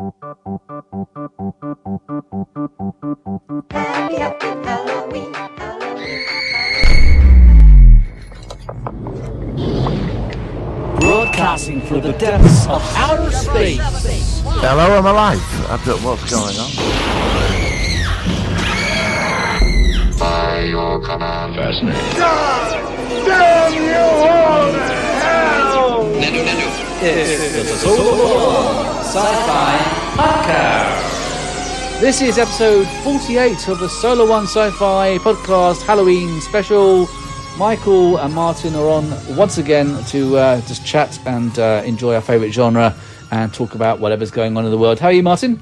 Happy, happy Halloween, Halloween. Broadcasting from the depths of outer space. Hello, I'm alive. I don't know what's going on. By your command. Fascinating. Damn you all to hell! It's the Solo Sci-Fi Podcast. This is episode 48 of the Solo One Sci-Fi Podcast Halloween special. Michael and Martin are on once again to just chat and enjoy our favourite genre and talk about whatever's going on in the world. How are you, Martin?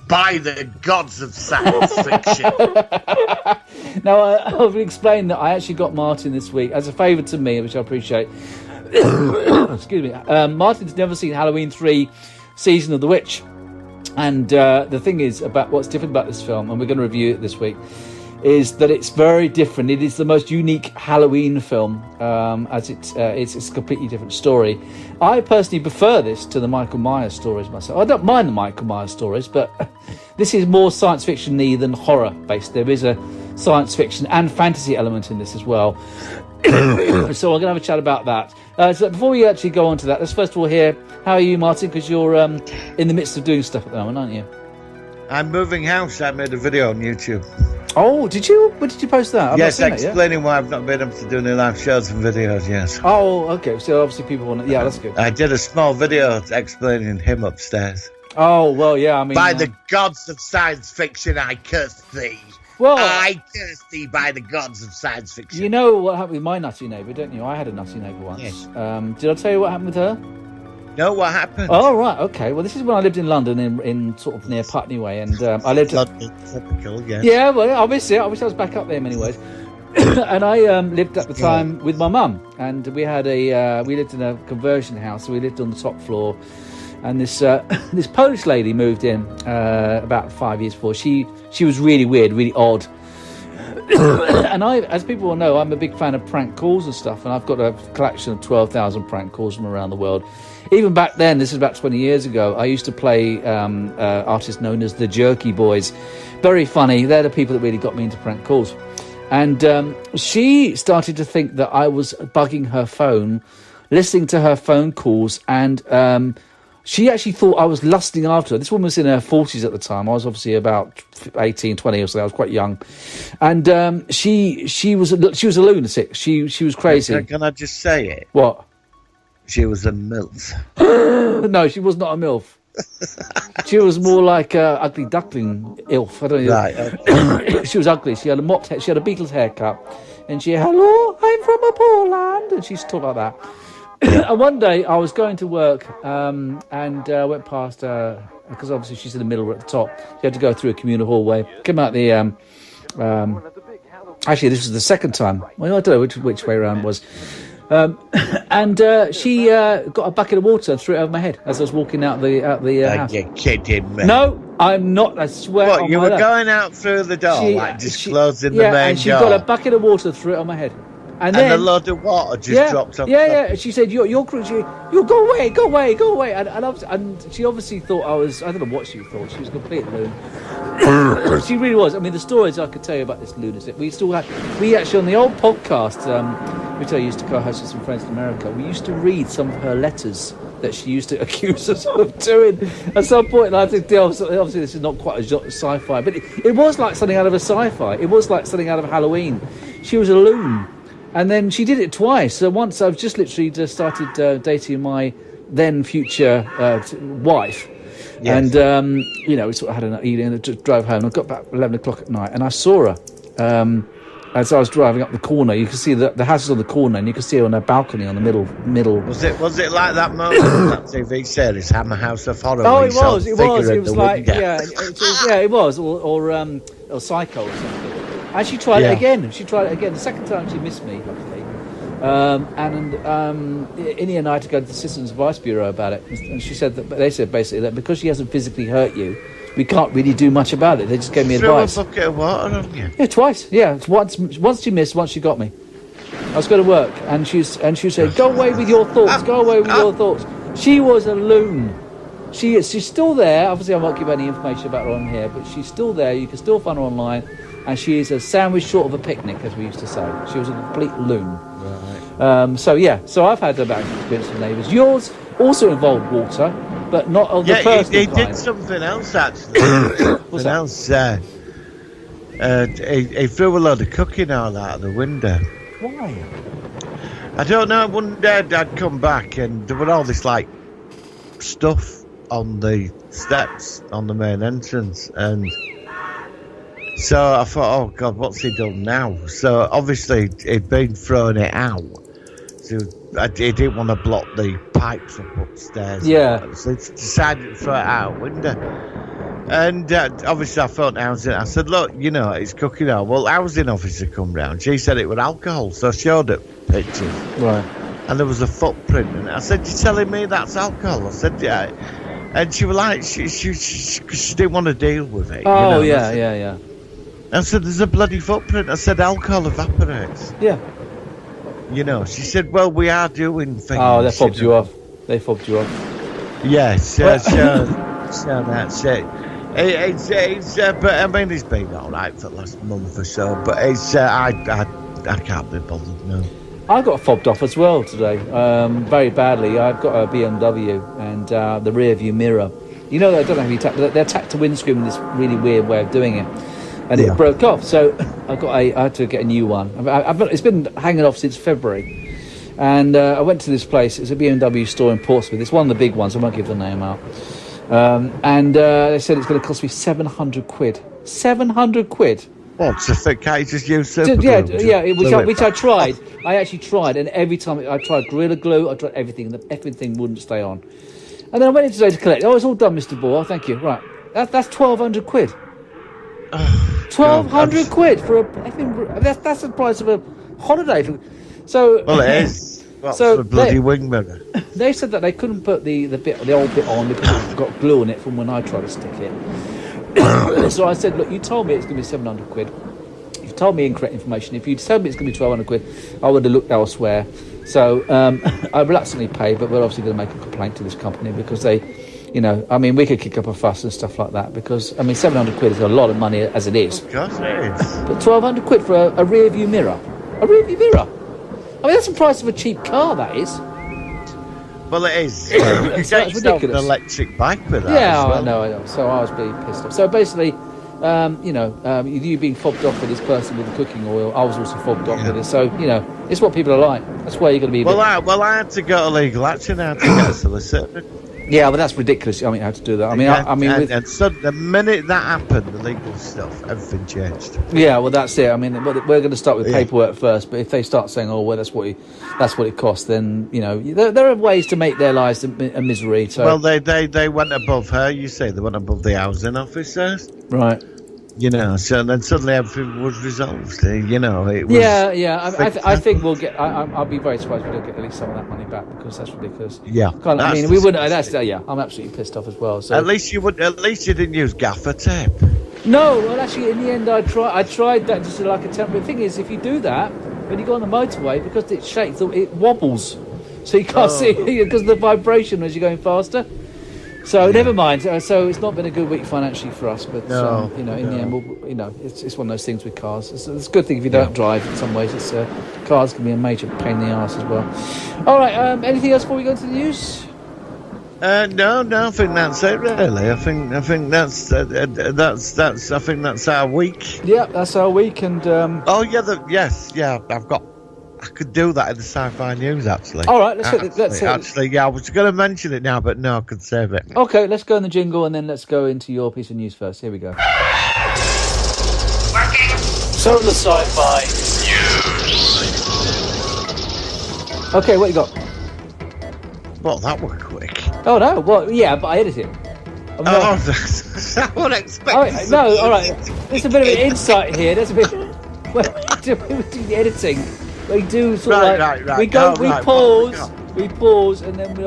By the gods of science fiction. Now, I'll explain that I actually got Martin this week as a favour to me, which I appreciate. Excuse me. Martin's never seen Halloween 3 Season of the Witch. And the thing is about what's different about this film, and we're going to review it this week, is that it's very different. It is the most unique Halloween film, as it's a completely different story. I personally prefer this to the Michael Myers stories myself. I don't mind the Michael Myers stories, but this is more science fiction-y than horror-based. There is a science fiction and fantasy element in this as well. So we're going to have a chat about that. So before we actually go on to that, let's first of all hear, how are you, Martin? Because you're in the midst of doing stuff at the moment, aren't you? I'm moving house. I made a video on YouTube. Oh, did you? When did you post that? I've Yes, not seen it yet. explaining why I've not been able to do any live shows and videos, yes. Oh, okay. So obviously people want to... Yeah, that's good. I did a small video explaining him upstairs. Oh, well, yeah, I mean... By the gods of science fiction, I curse thee. Well, I curse thee by the gods of science fiction. you know what happened with my nutty neighbour, don't you? I had a nutty neighbour once. Yes. Did I tell you what happened with her? No, what happened? Oh, right, okay. Well, this is when I lived in London, in sort of near Putney Way, and I lived... Typical, yes. Yeah, well, obviously, I wish I was back up there in many ways. And I lived at the time with my mum, and we had we lived in a conversion house, so we lived on the top floor, and this this Polish lady moved in about 5 years before. She was really weird, really odd. And I, as people will know, I'm a big fan of prank calls and stuff, and I've got a collection of 12,000 prank calls from around the world. Even back then, this is about 20 years ago, I used to play artists known as the Jerky Boys. Very funny. They're the people that really got me into prank calls. And she started to think that I was bugging her phone, listening to her phone calls, and she actually thought I was lusting after her. This woman was in her 40s at the time. I was obviously about 18, 20 or so. I was quite young. And she was a lunatic. She was crazy. Can I just say it? What? She was a MILF. No, she was not a MILF. She was more like a ugly duckling ilf. I don't know. Right. She was ugly. She had a mopped hair. She had a Beatles haircut. And she, hello, I'm from a poor land. And she used to talk like that. And one day I was going to work and went past her, because obviously she's in the middle at the top. She had to go through a communal hallway. Came out the... actually, this was the second time. Well, I don't know which way around it was. And she got a bucket of water and threw it over my head as I was walking out the house. You're kidding me. No, I'm not. I swear. What, on you my were life. going out through the door, disclosing the yeah, main and she door? got a bucket of water and threw it on my head. And And then a load of water just dropped on Yeah, top. yeah. And she said, "You're crazy. You go away, go away, go away." And she obviously thought I was. I don't know what she thought. She was a complete loon. She really was. I mean, the stories I could tell you about this lunatic. We actually on the old podcast, which I used to co-host with some friends in America. We used to read some of her letters that she used to accuse us of doing at some point. And I think obviously this is not quite a sci-fi, but it was like something out of a sci-fi. It was like something out of Halloween. She was a loon. And then she did it twice. So once I've just literally started dating my then future wife. Yes. And, we sort of had an evening and just drove home. I got back 11 o'clock at night and I saw her as I was driving up the corner. You can see the house is on the corner and you can see her on her balcony on the middle. Was it like that moment on that TV series, Hammer House of Horror? Oh, it was. It was like, it was. Or Psycho or something. And she tried it again. The second time she missed me, luckily. Innie and I had to go to the Citizens Advice Bureau about it. And she said they said basically that because she hasn't physically hurt you, we can't really do much about it. They just gave me advice. Threw a bucket of water on you? Yeah, twice. Yeah, once she missed, once she got me. I was going to work, and she said, "Go away with your thoughts. Go away with your thoughts." She was a loon. She's still there. Obviously, I won't give any information about her on here, but she's still there. You can still find her online, and she is a sandwich short of a picnic, as we used to say. She was a complete loon. Right. So I've had a bad experience with neighbours. Yours also involved water, but not of the personal he kind. did something else actually. What's something else. He threw a load of cooking oil out of the window. Why? I don't know. One day I'd come back and there were all this like stuff on the steps on the main entrance, and so I thought, oh God, what's he done now? So obviously he'd been throwing it out. So he didn't want to block the pipes up upstairs. Yeah. So he decided to throw it out window. And obviously I phoned housing. I said, look, you know, it's cooking oil. Well, housing officer come round. She said it was alcohol. So I showed her pictures. Right. And there was a footprint. And I said, you're telling me that's alcohol? I said, yeah. And she was like, she didn't want to deal with it. Oh, you know? yeah. I said, there's a bloody footprint. I said, alcohol evaporates. Yeah. You know, she said, well, we are doing things. Oh, they fobbed you off. They fobbed you off. Yes, so that's it. But I mean, it's been all right for the last month or so. But it's I can't be bothered now. I got fobbed off as well today, very badly. I've got a BMW and the rear view mirror. You know, I don't know if you they attacked the windscreen with this really weird way of doing it, and it broke off. So I had to get a new one. It's been hanging off since February, and I went to this place. It's a BMW store in Portsmouth. It's one of the big ones. I won't give the name out. And they said it's going to cost me 700 quid. 700 quid. What? So can't you just use super glue? Which I tried. I actually tried, and every time I tried Gorilla Glue, I tried everything, and the effing thing wouldn't stay on. And then I went in today to collect. Oh, it's all done, Mr. Bohr. Thank you. Right, that's 1,200 quid. 1,200 quid for a effing. That's the price of a holiday. So well, it is. What's the bloody wing mirror? They said that they couldn't put the old bit on because it's got glue on it from when I tried to stick it. So I said, look, you told me it's going to be 700 quid. You've told me incorrect information. If you'd told me it's going to be 1,200 quid, I would have looked elsewhere. So I reluctantly paid, but we're obviously going to make a complaint to this company because they, you know, I mean, we could kick up a fuss and stuff like that because, I mean, 700 quid is a lot of money as it is. Of course it is. But 1,200 quid for a rear view mirror. A rear view mirror. I mean, that's the price of a cheap car, that is. Well, it is. You get yourself an electric bike with that. Yeah, as well. I know. So I was being pissed off. So basically, you being fobbed off with this person with the cooking oil, I was also fobbed off with it. So, you know, it's what people are like. That's why you're going to be... I had to go to legal action. I had to get a solicitor. Yeah, but that's ridiculous. I mean, how to do that? And so the minute that happened, the legal stuff, everything changed. Yeah, well, that's it. I mean, we're going to start with paperwork first. But if they start saying, "Oh, well, that's what it costs," then you know, there are ways to make their lives a misery. So, well, they went above her. You say they went above the housing officers, right? You know, so then suddenly everything was resolved. You know, it was. Yeah. I think we'll get. I'll be very surprised if we don't get at least some of that money back because that's ridiculous. Yeah, I mean, we wouldn't. I'm absolutely pissed off as well. So at least you didn't use gaffer tape. No, well, actually, in the end, I tried that just like a temporary thing. Is if you do that when you go on the motorway because it shakes, it wobbles, so you can't see because of the vibration as you're going faster. So never mind. So it's not been a good week financially for us, but in the end, it's one of those things with cars. It's a good thing if you don't drive. In some ways, cars can be a major pain in the arse as well. All right. Anything else before we go into the news? No. I think that's it. Really, I think that's I think that's our week. Yeah, that's our week. And I could do that in the sci-fi news, actually. All right, let's actually, I was going to mention it now, but no, I could save it. Okay, let's go in the jingle, and then let's go into your piece of news first. Here we go. Working. So the sci-fi News. Okay, what you got? Well, that was quick. Oh no, well, yeah, but I edit it. I would expect. All right. There's a bit of an insight here. There's a bit. We do the editing. We do sort of like we pause, and then we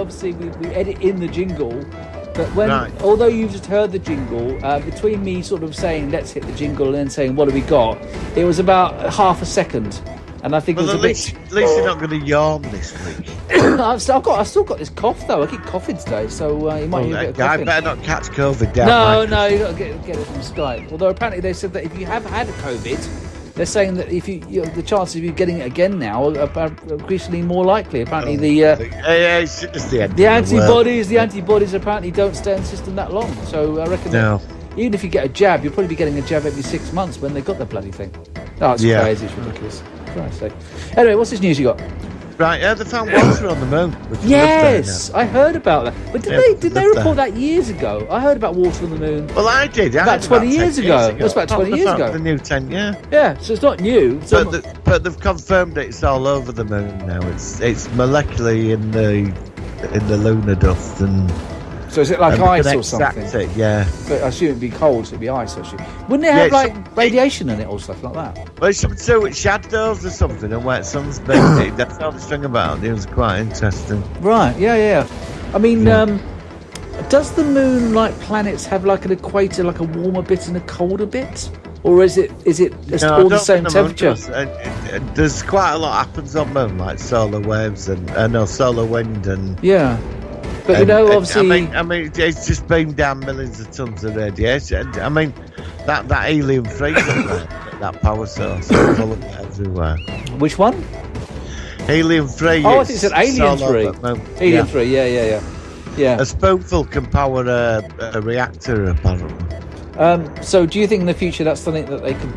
edit in the jingle. But although you've just heard the jingle, between me sort of saying let's hit the jingle and then saying what have we got, it was about half a second. And I think Well, it at was least you're not going to yawn this week. I've still got this cough though. I keep coughing today, so you might hear a bit of I coughing. better not catch COVID down. No, you got to get it from Skype. Although apparently they said that if you have had COVID, they're saying that if the chances of you getting it again now are increasingly more likely. Apparently it's just the end. the antibodies apparently don't stay in the system that long. So I reckon that even if you get a jab, you'll probably be getting a jab every 6 months when they got the bloody thing. Oh, it's crazy. It's ridiculous. Christ's sake. Anyway, what's this news you got? Right, they found water on the moon. Yes, I heard about that. But did they report that years ago? I heard about water on the moon. Well, I did. About 20 years ago. That's about 20 years ago. The new 10, yeah. Yeah, so it's not new. But they've confirmed it's all over the moon now. It's molecularly in the lunar dust and. So is it like ice or something? It, yeah. But I assume it'd be cold, so it'd be ice. I assume. Wouldn't it have radiation in it or stuff like that? Well, it's something to do with shadows or something and where sun's been. That's all the string about. It was quite interesting. Right. Yeah. I mean, does the moon, like planets, have like an equator, like a warmer bit and a colder bit, or is it all the same temperature? There's quite a lot happens on moon, like solar waves and solar wind and But obviously, I mean, it's just beamed down millions of tons of radiation. I mean, that helium freeze up there, that power source, full of it everywhere. Which one? Helium 3. Oh, I think it's an Alien 3. Helium 3, yeah. A spoonful can power a reactor, apparently. So, do you think in the future that's something that they could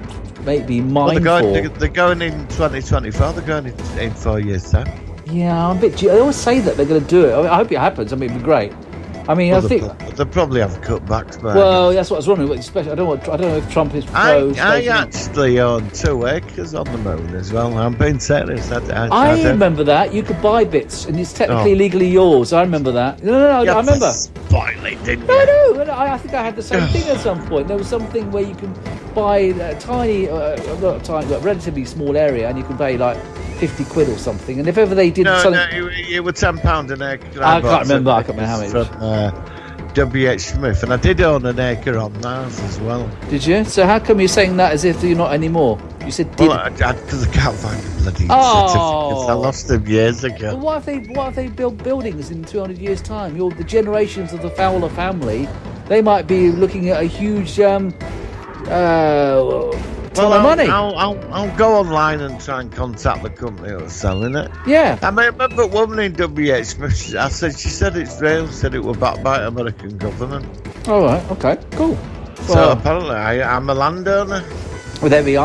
maybe mine they're going in 2024. They're going in 4 years' time. Yeah, I'm a bit. I always say that they're going to do it. I hope it happens. I mean, it'd be great. I mean, I think they'll probably have cutbacks. But well, that's what I was wondering. Especially, I don't know if Trump is pro. I actually own 2 acres on the moon as well. I'm being serious. I remember that you could buy bits, and it's technically legally yours. I remember that. No, I remember. Spoil it, didn't you? No. I think I had the same thing at some point. There was something where you can buy a tiny, relatively small area, and you can pay like 50 quid or something, and if ever they did it was £10 an acre. I can't remember how much from W.H. Smith, and I did own an acre on Mars as well. Did you? So how come you're saying that as if you're not anymore? You said did. Well, because I can't find the bloody certificates. I lost them years ago. Well, what if they build buildings in 200 years' time? The generations of the Fowler family, they might be looking at a huge ton of money. I'll go online and try and contact the company who was selling it. Yeah. I remember a woman in W.H. Smith, she said it's real, said it was backed by American government. All right, okay, cool. So apparently I'm a landowner. Well, there we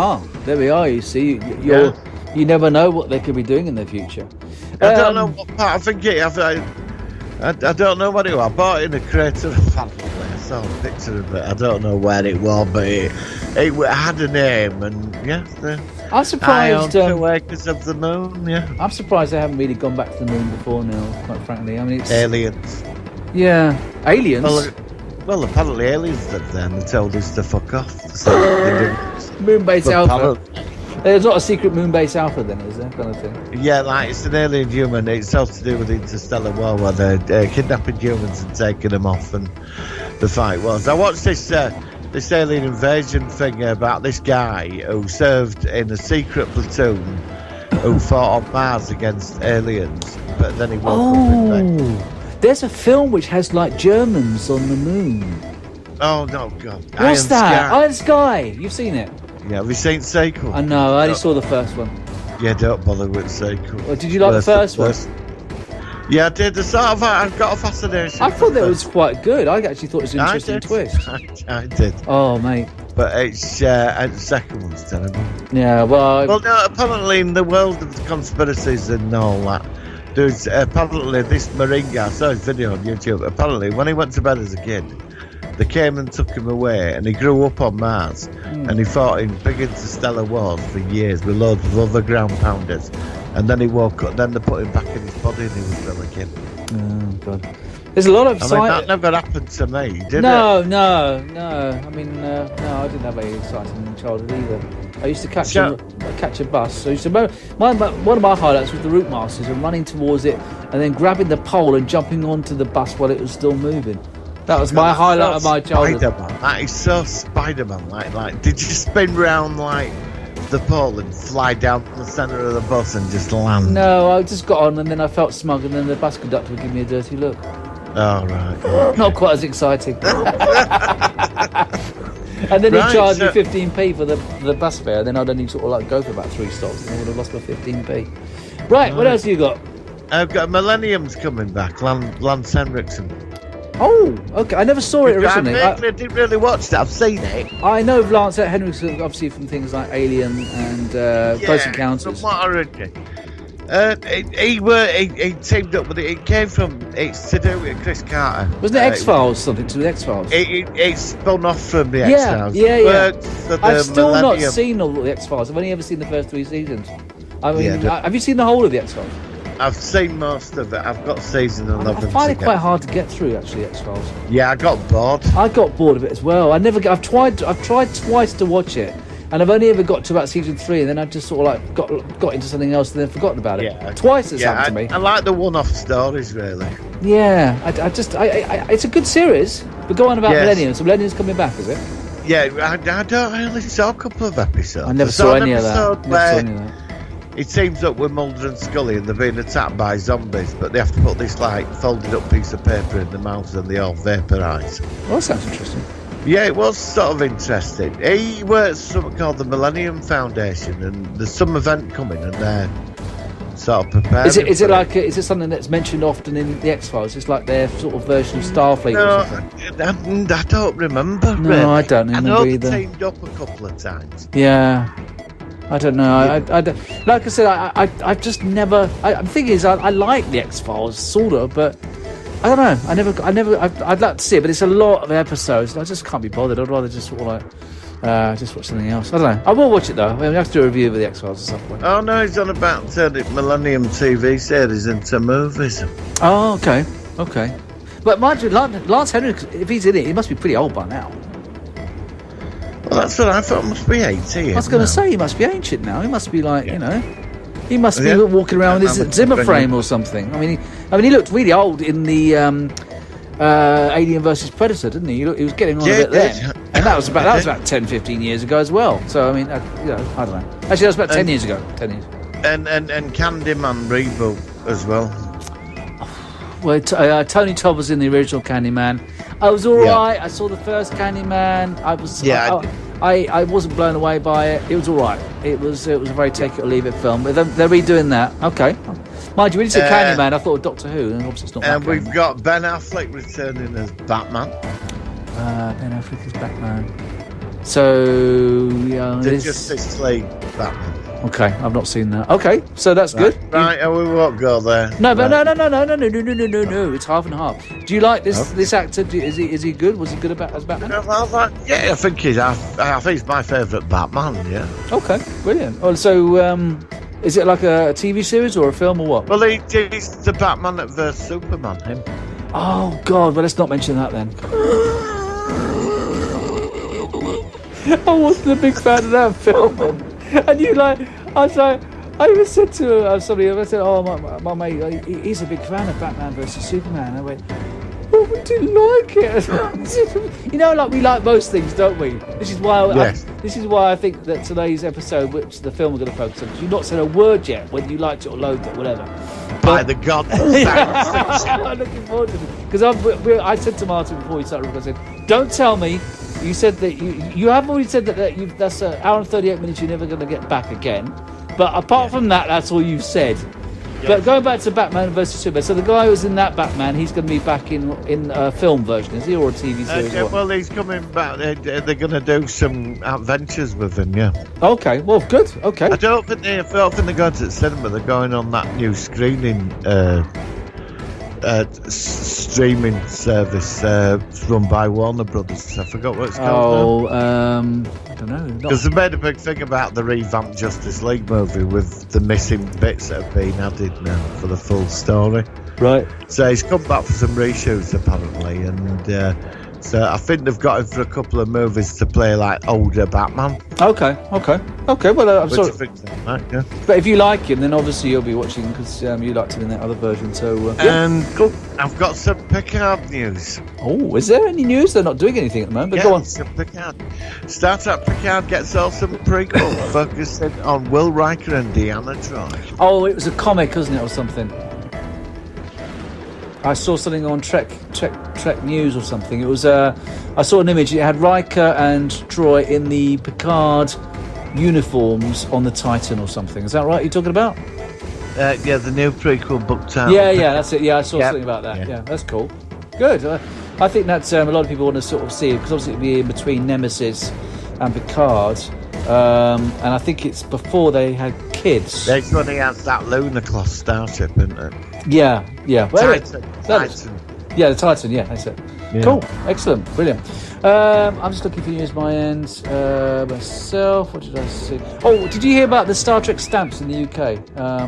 are, you see. You never know what they could be doing in the future. I don't know what part, I don't know what it was. I bought it in a crater apparently. I saw a picture of it. I don't know where it was, but it had a name, and I'm surprised. 2 acres of the moon. Yeah, I'm surprised they haven't really gone back to the moon before now. Quite frankly, I mean, it's aliens. Yeah, aliens. Well, apparently aliens lived there, and they told us to fuck off. So Moonbase Alpha. There's not a secret Moonbase Alpha, then, is there? Kind of thing. Yeah, like it's an alien human. It's all to do with the interstellar war, where they're kidnapping humans and taking them off, and the fight was. I watched this alien invasion thing about this guy who served in a secret platoon who fought on Mars against aliens, but then he woke up in bed. There's a film which has like Germans on the moon. Oh no, God! What's that? Iron Sky. You've seen it? Yeah, have you seen sequel? I know. I only saw the first one. Yeah, don't bother with sequel. Well, did you like the first one? Yeah, I did. I've got a fascination. I thought that was quite good. I actually thought it was an interesting twist. I did. Oh, mate. But the second one's terrible. Yeah, well, no, apparently in the world of the conspiracies and all that, there's apparently this Marine guy, I saw his video on YouTube, apparently when he went to bed as a kid, they came and took him away, and he grew up on Mars, and he fought in big interstellar wars for years with loads of other ground pounders, and then he woke up, then they put him back in his body, and he was still a kid. Oh, God. There's a lot of that never happened to me, did it? No. I mean, no, I didn't have any exciting childhood either. I used to catch a bus. So I used to one of my highlights was the Route Masters and running towards it, and then grabbing the pole and jumping onto the bus while it was still moving. That was my highlight of my childhood. Spider-Man. That is so Spider-Man. Like, did you spin round like the pole and fly down the centre of the bus and just land? No, I just got on and then I felt smug, and then the bus conductor would give me a dirty look. Oh, right. Not quite as exciting. And then he Right, charged so- me 15p for the bus fare, and then I'd only sort of like go for about 3 stops, and I would have lost my 15p. Right, what else have you got? I've got Millennium's coming back, Lance Henriksen. Oh, okay. I never saw it originally. I didn't really watch that. I've seen it. I know of Lance Henriksen, obviously, from things like Alien and Close Encounters. From what I read. He teamed up with it. It came from. It's to do with Chris Carter. Wasn't it X-Files? Something to do with X-Files? It spun off from the Yeah, X-Files. yeah. Worked for the I've still not Millennium. seen all the X-Files. I've only ever seen the first 3 seasons. I mean, Yeah, have you seen the whole of the X-Files? I've seen most of it. I've got season 11. I find it to quite get. hard to get through, actually, X-Files. Yeah, I got bored. I got bored of it as well. I've tried twice to watch it, and I've only ever got to about season 3, and then I just sort of like got into something else and then forgotten about it. Yeah. Twice it's happened to me. I like the one-off stories, really. Yeah, it's a good series. But go on about Yes. Millennium. So Millennium's coming back, is it? Yeah, I only saw a couple of episodes. I never saw saw an any of that. episode Never saw where any of that. He teams up with Mulder and Scully and they're being attacked by zombies, but they have to put this like folded up piece of paper in their mouths and they all vaporise. Well, that sounds interesting. Yeah, it was sort of interesting. He works for something called the Millennium Foundation, and there's some event coming and they're sort of preparing. Is it for like is it something that's mentioned often in the X-Files? It's like their sort of version of Starfleet No, or something. I don't remember. No, really. I don't I remember know either. they teamed up a couple of times. Yeah. I don't know. I don't, like I said, I've just never. The thing is, I like the X-Files, sort of, but I don't know. I'd like to see it, but it's a lot of episodes. And I just can't be bothered. I'd rather just sort of like just watch something else. I don't know. I will watch it though. I mean, we have to do a review of the X-Files at some point. Oh no, he's on about turning Millennium TV series into movies. Oh, okay. But mind you, Lance Henriksen, if he's in it, he must be pretty old by now. Well, that's what I thought. Must be 80. I was going to say he must be ancient now. He must be like, you know, he must be Yeah. walking around with Yeah, his Zimmer frame or something. I mean, he looked really old in the Alien versus Predator, didn't he? He was getting on a bit then, and that was about 10, 15 years ago as well. So I mean, I don't know. Actually, that was about 10 years ago. 10 years. And Candyman reboot as well. Well, Tony Todd was in the original Candyman. I was all right. I saw the first Candyman. I wasn't blown away by it. It was all right. It was a very take it or leave it film. But they're redoing that. Okay. Mind you, when you said Candyman, I thought of Doctor Who, and obviously it's not. And that we've Candyman. got Ben Affleck returning as Batman. Ben Affleck is Batman. So yeah, The Justice League Batman. okay. I've not seen that. Okay, so that's good. Right, and we won't go there. No, but Right. no. It's half and half. Do you like this actor? Is he good? Was he good as Batman? Yeah, I think I think he's my favourite Batman. Yeah. Okay, brilliant. Oh, so is it like a TV series or a film or what? Well, he's the Batman that versus Superman. Him. Oh God, well let's not mention that then. I wasn't a big fan of that film, and you I even said to somebody, I said, "Oh, my mate, he's a big fan of Batman versus Superman." I went, "Oh, we didn't like it." You know, like we like most things, don't we? This is why. Yes. This is why I think that today's episode, which the film we're going to focus on, because you've not said a word yet whether you liked it or loathed it, whatever. By the God. I'm looking forward to it because I said to Martin before we started recording, I said, "Don't tell me." You said that you have already said that that's an hour and 38 minutes you're never going to get back again. But apart from that, that's all you've said. But going back to Batman versus Superman, so the guy who's in that Batman, he's going to be back in a film version, is he, or a TV series? or what? Well, he's coming back. They're going to do some adventures with him. Yeah. Okay, well, good. Okay. I don't think they're going to the cinema. They're going on that new screening streaming service run by Warner Brothers. I forgot what it's called. I don't know. Because they made a big thing about the revamped Justice League movie with the missing bits that have been added now for the full story. Right. So he's come back for some reshoots apparently, and but I think they've got him for a couple of movies to play like older Batman. Okay. Well, I'm Which sorry. I think's alright, yeah. But if you like him, then obviously you'll be watching because you liked him in that other version. So And cool. I've got some Picard news. Oh, is there any news? They're not doing anything at the moment. But Yeah, go on. some Picard. Star Trek Picard gets awesome prequel focusing on Will Riker and Deanna Troi. Oh, it was a comic, wasn't it, or something? I saw something on Trek News or something. It was I saw an image. It had Riker and Troy in the Picard uniforms on the Titan or something. Is that right? You're talking about? Yeah, the new prequel booked out. Yeah, that's it. Yeah, I saw Yep. something about that. Yeah. Yeah, that's cool. Good. I think that's a lot of people want to sort of see it because obviously it'll be in between Nemesis and Picard, and I think it's before they had kids. That's when he has that lunar class starship, isn't it? Yeah. Well, Titan. yeah, the Titan. Yeah, that's it. Yeah. Cool. Excellent. Brilliant. I'm just looking for news my end. Myself. What did I see? Oh, did you hear about the Star Trek stamps in the UK?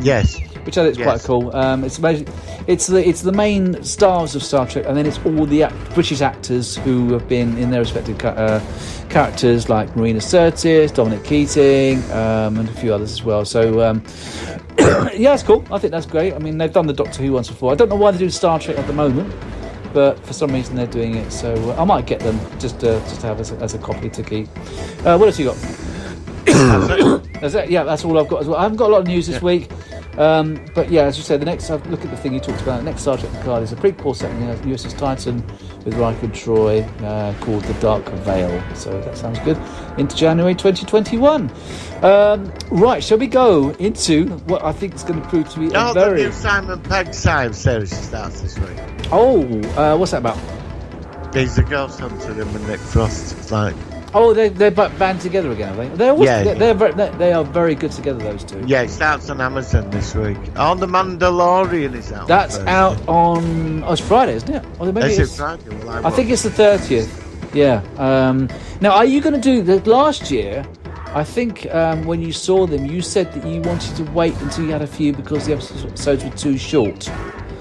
Yes. Which I think is quite Yes. cool. It's amazing. It's the main stars of Star Trek, and then it's all the British actors who have been in their respective characters, like Marina Sirtis, Dominic Keating, and a few others as well. So yeah, it's cool. I think that's great. I mean, they've done the Doctor Who ones before. I don't know why they're doing Star Trek at the moment, but for some reason they're doing it. So I might get them just to have as a copy to keep. What else you got? That's it. Yeah, that's all I've got as well. I haven't got a lot of news this week. But yeah, as you said, the next, look at the thing you talked about, the next Star Trek Picard is a prequel set in the USS Titan with Riker and Troy called The Dark Veil. So that sounds good. Into January 2021. Right, shall we go into what I think is going to prove to be a The very... new Simon Pegg series starts this week. Oh, what's that about? He's the ghost hunter him and Nick Frost. It's like, Oh, they're band together again, are they? They're always, Yeah. they are very good together, those two. yeah, it starts on Amazon this week. On The Mandalorian is out. That's Thursday. out on... Oh, it's Friday, isn't it? Or maybe Is it it's... Friday? Well, I think it's the 30th. Yeah. Now, are you going to do the last year? I think when you saw them, you said that you wanted to wait until you had a few because the episodes were too short.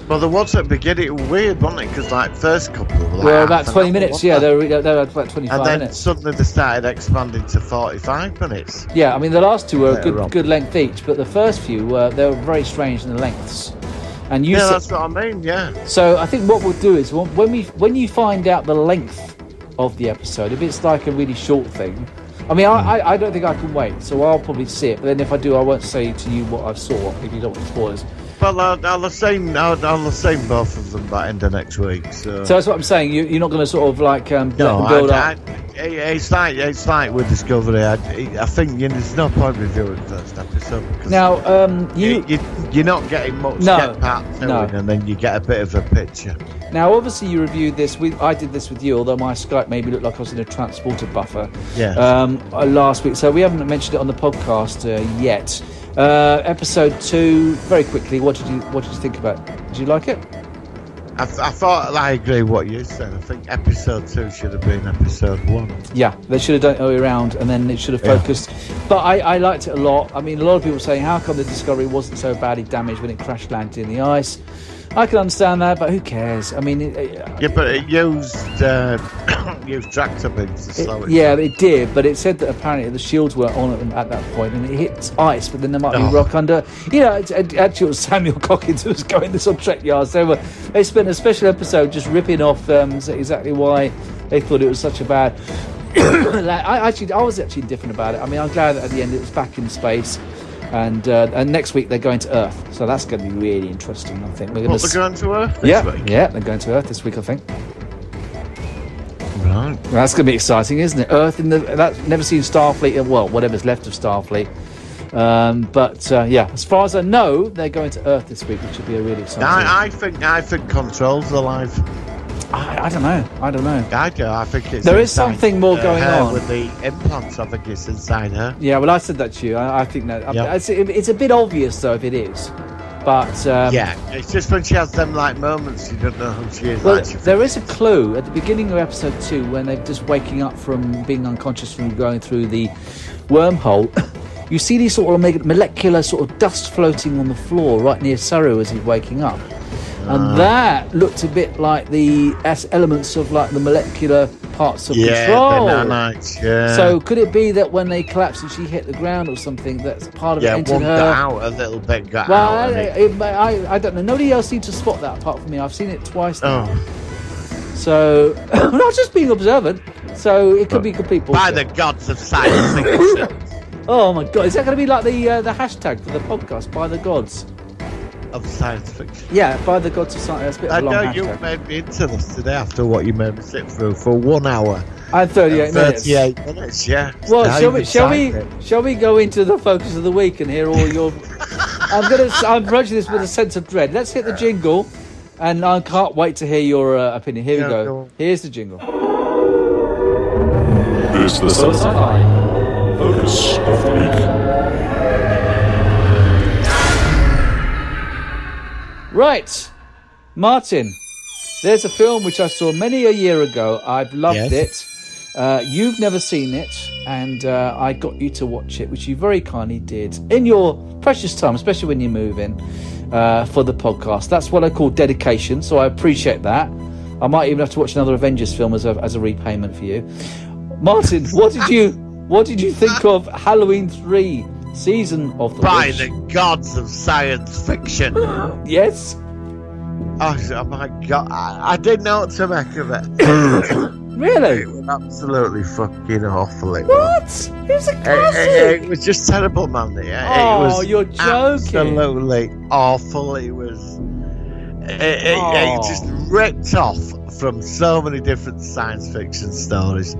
Well, there was at the beginning, it was weird, wasn't it? Because like first couple were like Well, about half an 20 hour, minutes. wasn't Yeah, they? they were about 25 And then minutes. suddenly they started expanding to 45 minutes. Yeah, I mean the last two were Later on. good length each, but the first few they were very strange in the lengths. And you Yeah, said, that's what I mean. Yeah. so I think what we'll do is when you find out the length of the episode, if it's like a really short thing, I mean I don't think I can wait, so I'll probably see it. But then if I do, I won't say to you what I saw if you don't want spoilers. Well, I'll have seen both of them by end of next week. So So that's what I'm saying. You're not going to sort of like let no, them build up. it's like with Discovery. I think there's no point reviewing the first episode because Now you're not getting much. No, Get part two no. in, and then you get a bit of a picture. Now, obviously, you reviewed this. I did this with you, although my Skype made me look like I was in a transporter buffer. Yeah. Last week, so we haven't mentioned it on the podcast yet. Episode 2, very quickly. What did you think about it? Did you like it? I thought I agree with what you said. I think episode 2 should have been episode 1. Yeah, they should have done it the other way around, and then it should have Yeah. focused. But I liked it a lot. I mean, a lot of people were saying, how come the Discovery wasn't so badly damaged when it crash landed in the ice? I can understand that, but who cares? I mean, Yeah, but it used tractor beams to slow it. yeah, it did, but it said that apparently the shields were on at that point, and it hit ice, but then there might be Oh. rock under. You know, actually, it was Samuel Cockins who was going this on Trek Yards. They spent a special episode just ripping off exactly why they thought it was such a bad. I was actually indifferent about it. I mean, I'm glad that at the end it was back in space. And next week they're going to Earth, so that's going to be really interesting. I think we're going What, they're going to Earth this yeah, week? yeah, they're going to Earth this week. I think Right. that's going to be exciting, isn't it? Earth that's never seen Starfleet. Well, whatever's left of Starfleet. But yeah, as far as I know, they're going to Earth this week, which would be a really exciting. I think Control's alive. I don't know. I do. I think it's There is inside, something more going her on. with the implants. I think it's inside her. Yeah, well, I said that to you. I think that Yeah. it's a bit obvious though if it is, but Yeah, it's just when she has them like moments, you don't know who she is. Well, like, she there is a clue at the beginning of episode 2 when they're just waking up from being unconscious from going through the wormhole. You see these sort of molecular sort of dust floating on the floor right near Saru as he's waking up. And that looked a bit like the elements of like the molecular parts of control. The nanites, yeah. So could it be that when they collapsed and she hit the ground or something, that's part of it entered one her? got out, a little bit got Well, out. I don't know. Nobody else seemed to spot that apart from me. I've seen it twice now. Oh, So, not just being observant. So it could be complete bullshit. by the gods of science fiction. Oh my god, is that going to be like the hashtag for the podcast? By the gods. Of science fiction. Yeah, by the gods of science. That's a bit of I a long know you hashtag. made me into this today after what you made me sit through for 1 hour. I had 38 minutes. 38 minutes, yeah. Well, Now shall we go into the focus of the week and hear all your? I'm approaching this with a sense of dread. Let's hit the jingle, and I can't wait to hear your opinion. Here we Yeah, go. go on. Here's the jingle. It's the sci-fi focus of the week. Right, Martin. There's a film which I saw many a year ago. I've loved it. You've never seen it, and I got you to watch it, which you very kindly did in your precious time, especially when you move in for the podcast. That's what I call dedication, so I appreciate that. I might even have to watch another Avengers film as a repayment for you. Martin, what did you think of Halloween 3, Season of the By Witch? the gods of science fiction. Yes? Oh my god, I didn't know what to make of it. Really? It was absolutely fucking awful. It was. What? It was a classic! It was just terrible, man. It Oh, was you're joking. absolutely awful. It was. It just ripped off from so many different science fiction stories.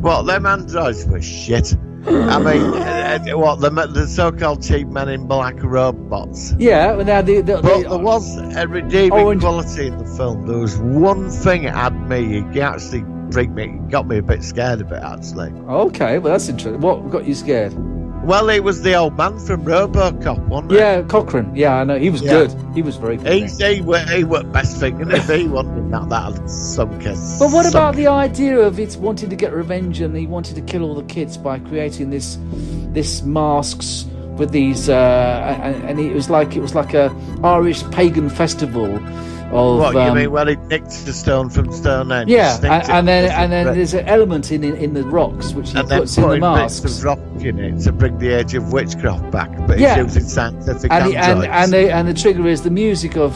Well, them androids were shit. I mean, the so-called cheap men in black robots. Yeah, well, now But there was a redeeming Orange- quality in the film. There was one thing it had me. It actually got me a bit scared of it, actually. Okay, well that's interesting. What got you scared? Well, it was the old man from RoboCop, wasn't it? Yeah, Cochrane. Yeah, I know. He was good. He was very good. He were best thing, and if he wasn't that sunk us. But what about the idea of it wanting to get revenge, and he wanted to kill all the kids by creating this masks with these, and it was like a Irish pagan festival of. What you mean? Well, he nicked the stone from Stonehenge. Yeah, snicked and it, then there's an element in the rocks which he and then puts in the putting bits masks. of rock in it to bring the age of witchcraft back, but Yeah. he's using scientific And androids. the trigger is the music of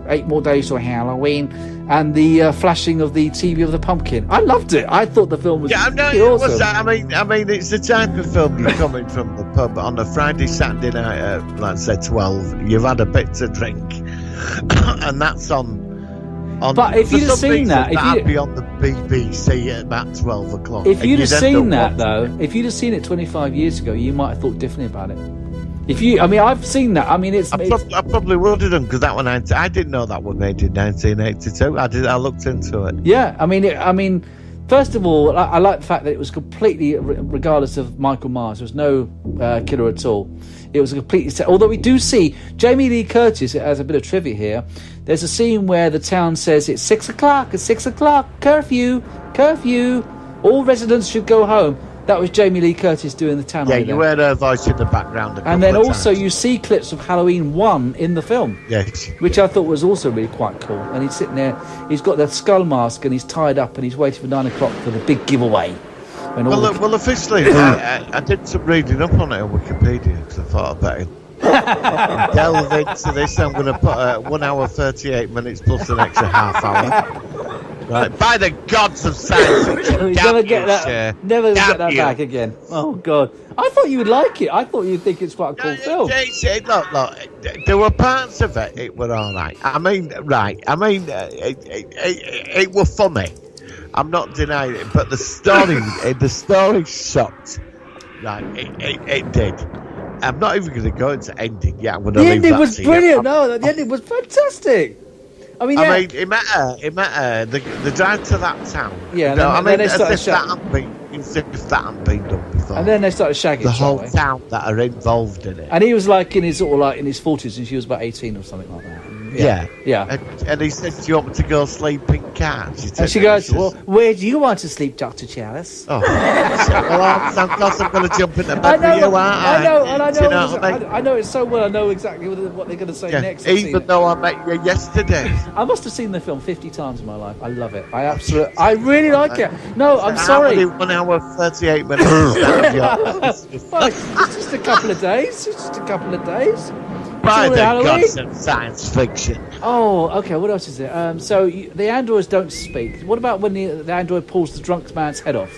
8 More Days to Halloween and the flashing of the TV of the pumpkin. I loved it. I thought the film was Yeah, no, awesome. it was. I mean, it's the type of film you're coming from the pub on a Friday, Saturday night at, let's say 12. You've had a bit to drink, and that's on. But if for you'd have some seen reason, that, if that'd you- be on the BBC at about 12 o'clock. If and you'd have end seen up that watching- though, if you'd have seen it 25 years ago, you might have thought differently about it. I've seen that. I mean, it's I probably would have done because that one I didn't know that was made in 1982. I looked into it. yeah. I mean, first of all, I like the fact that it was completely, regardless of Michael Myers, there was no killer at all. It was a completely set. Although we do see Jamie Lee Curtis, as a bit of trivia here, there's a scene where the town says it's 6 o'clock, curfew, all residents should go home. That was Jamie Lee Curtis doing the town. Yeah, over you there. heard her voice in the background. And then also times. you see clips of Halloween 1 in the film. Yes. Which I thought was also really quite cool. And he's sitting there, he's got the skull mask and he's tied up and he's waiting for 9 o'clock for the big giveaway. When all the- Well, officially, I did some reading up on it on Wikipedia because I thought I'd better delve into this. I'm going to put 1 hour 38 minutes plus an extra half hour. Right, by the gods of science fiction, You damn never you, get that, sir. never Damn get that you. back again. Oh God! I thought you would like it. I thought you'd think it's quite a cool film. Look, there were parts of it were all right. It were funny. I'm not denying it, but the story sucked. Right, it did. I'm not even going to go into ending yet. The ending was brilliant. No, the ending was fantastic. I mean, yeah. it met the drive to that town. Yeah, You know, and then they as started if that hadn't been done before. And then they started shagging the each whole other. town that are involved in it. And he was like in his 40s, and she was about 18 or something like that. Yeah. Yeah. And he said, "Do you want me to go sleep in cars?" And she goes, "Well, where do you want to sleep, Dr. Chalice?" Oh, well, I'm going to jump in the bed I know, with you, aren't I know, and I Do you know, what I mean? I know it so well. I know exactly what they're going to say Yeah, next. I've seen even it. though I met you yesterday. I must have seen the film 50 times in my life. I love it. I really like it. No, I'm sorry. 1 hour, 38 minutes. Yeah. Well, it's just a couple of days. It's just a couple of days. By It's the all Halloween. gods of science fiction. Oh, okay. What else is there? So the androids don't speak. What about when the android pulls the drunk man's head off?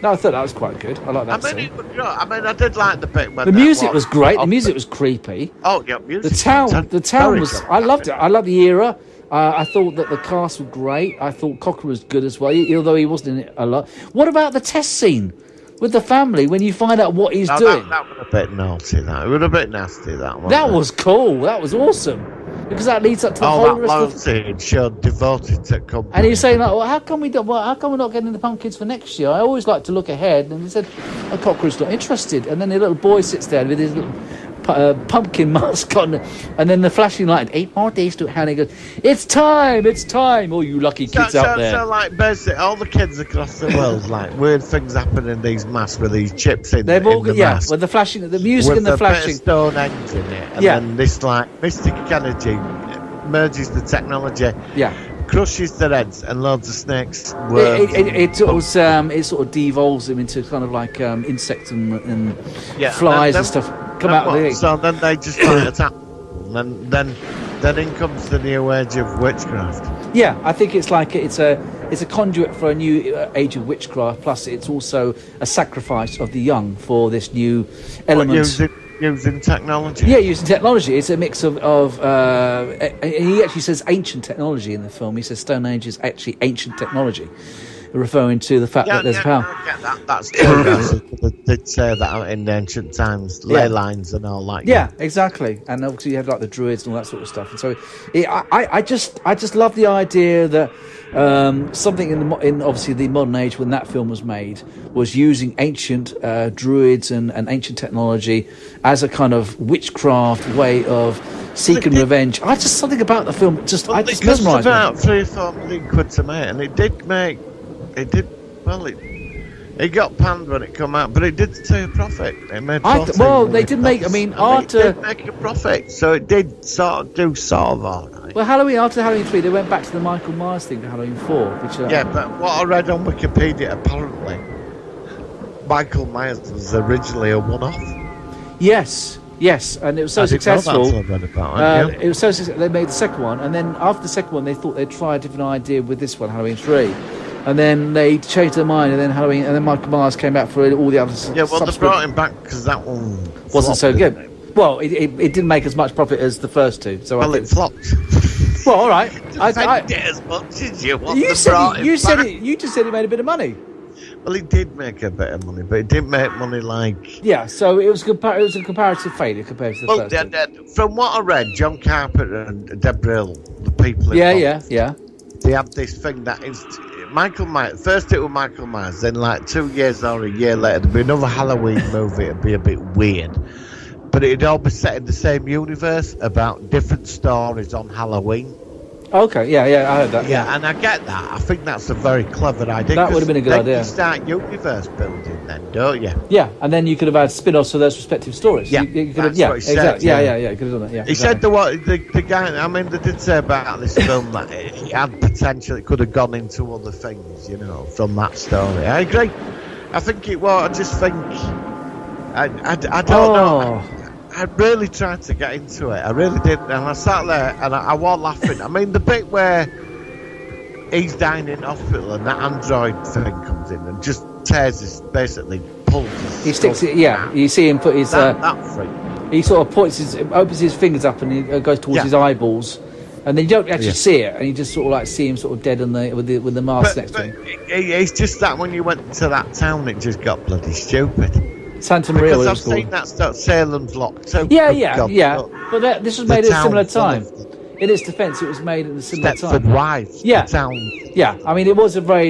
No, I thought that was quite good. I like that I mean, scene. I did like the bit when The that music was great. The off- music was creepy. Oh, yeah, music. The town very was. good. I loved it. I loved the era. I thought that the cast was great. I thought Cocker was good as well, although he wasn't in it a lot. What about the test scene with the family when you find out what he's No, doing? that was a bit naughty. That it was a bit nasty. That one. That was cool. That was awesome because that leads up to the all whole that rest of. loyalty and showed devoted to company. And he was saying like, "Well, how come we're not getting the pumpkins for next year? I always like to look ahead." And he said, "Oh, Cockerell's not interested." And then the little boy sits there with his little pumpkin mask on, and then the flashing light. 8 more days to. And he goes, "It's time! It's time!" Oh, you lucky kids out there. So, like, basically, all the kids across the world, like, weird things happen in these masks with these chips in, They've all in the got, yeah, mask. with the flashing, the music With and the bit of flashing. Stonehenge in it, and Yeah. then this like mystic energy merges the technology, Yeah. crushes their heads, and loads of snakes. It sort of devolves them into kind of like insects and flies and stuff come out of the. So then they just try attack, and then in comes the new age of witchcraft. Yeah, I think it's like it's a conduit for a new age of witchcraft. Plus, it's also a sacrifice of the young for this new element. Using technology. Yeah, using technology. It's a mix of he actually says ancient technology in the film. He says Stone Age is actually ancient technology, referring to the fact that there's power. I get that. That's true. They did say that in ancient times, ley lines and all that. Yeah, exactly. And obviously you have like the druids and all that sort of stuff. And so I just love the idea that something in obviously the modern age when that film was made was using ancient druids and ancient technology as a kind of witchcraft way of seeking revenge. I just something about the film just mesmerised me. About 3 or 4 million quid to make, and it got panned when it come out, but it did see a profit. It made they did make. I mean, after it did make a profit, so it did sort of all right. well, after Halloween 3, they went back to the Michael Myers thing for Halloween 4, which Yeah, but what I read on Wikipedia, apparently, Michael Myers was originally a one-off. Yes, and it was so I didn't know successful. that's what I read about it, It was so successful. They made the second one, and then after the second one, they thought they'd try a different idea with this one, Halloween 3. And then they changed their mind, and then Michael Myers came back for all the other. Yeah, well, they brought him back because that one wasn't so flopped, good. didn't it? Well, it didn't make as much profit as the first two. So Well, I it think, flopped. well, all right. Defend it as much as you want. You They said brought him back. you just said it made a bit of money. Well, it did make a bit of money, but it didn't make money like. Yeah, so it was a comparative failure compared to the Well, first two. from what I read, John Carpenter and Deborah Hill, the people. Yeah, involved, They had this thing that is. Michael Myers. First, it was Michael Myers. Then, like 2 years or a year later, there'd be another Halloween movie. It'd be a bit weird, but it'd all be set in the same universe about different stories on Halloween. Okay, yeah, I heard that. Yeah, and I get that. I think that's a very clever idea. That would have been a good then idea. You start universe building, then, don't you? Yeah, and then you could have had spin-offs for those respective stories. Yeah, you could have, that's what he said, exactly. yeah. Yeah, you could have done that. Yeah, He exactly. said the guy. I mean, they did say about this film that it had potential. It could have gone into other things, from that story. I agree. I think it was. I just think. I don't know. I really tried to get into it. I really did, and I sat there and I was laughing. I mean, the bit where he's dying in hospital and that android thing comes in and just tears his, basically pulls his. He sticks stuff it. Yeah, out. you see him put his. That freak. He sort of opens his fingers up and he goes towards his eyeballs, and then you don't actually see it, and you just sort of like see him sort of dead with the mask next to him. It's just that when you went to that town, it just got bloody stupid. Santa Maria. Because was I've it called? seen that stuff. Salem's Lot too. Yeah. God, But this was made at a similar time. in its defence, it was made at a similar Stepford time. Wives. Yeah. The town. Yeah, I mean, it was a very,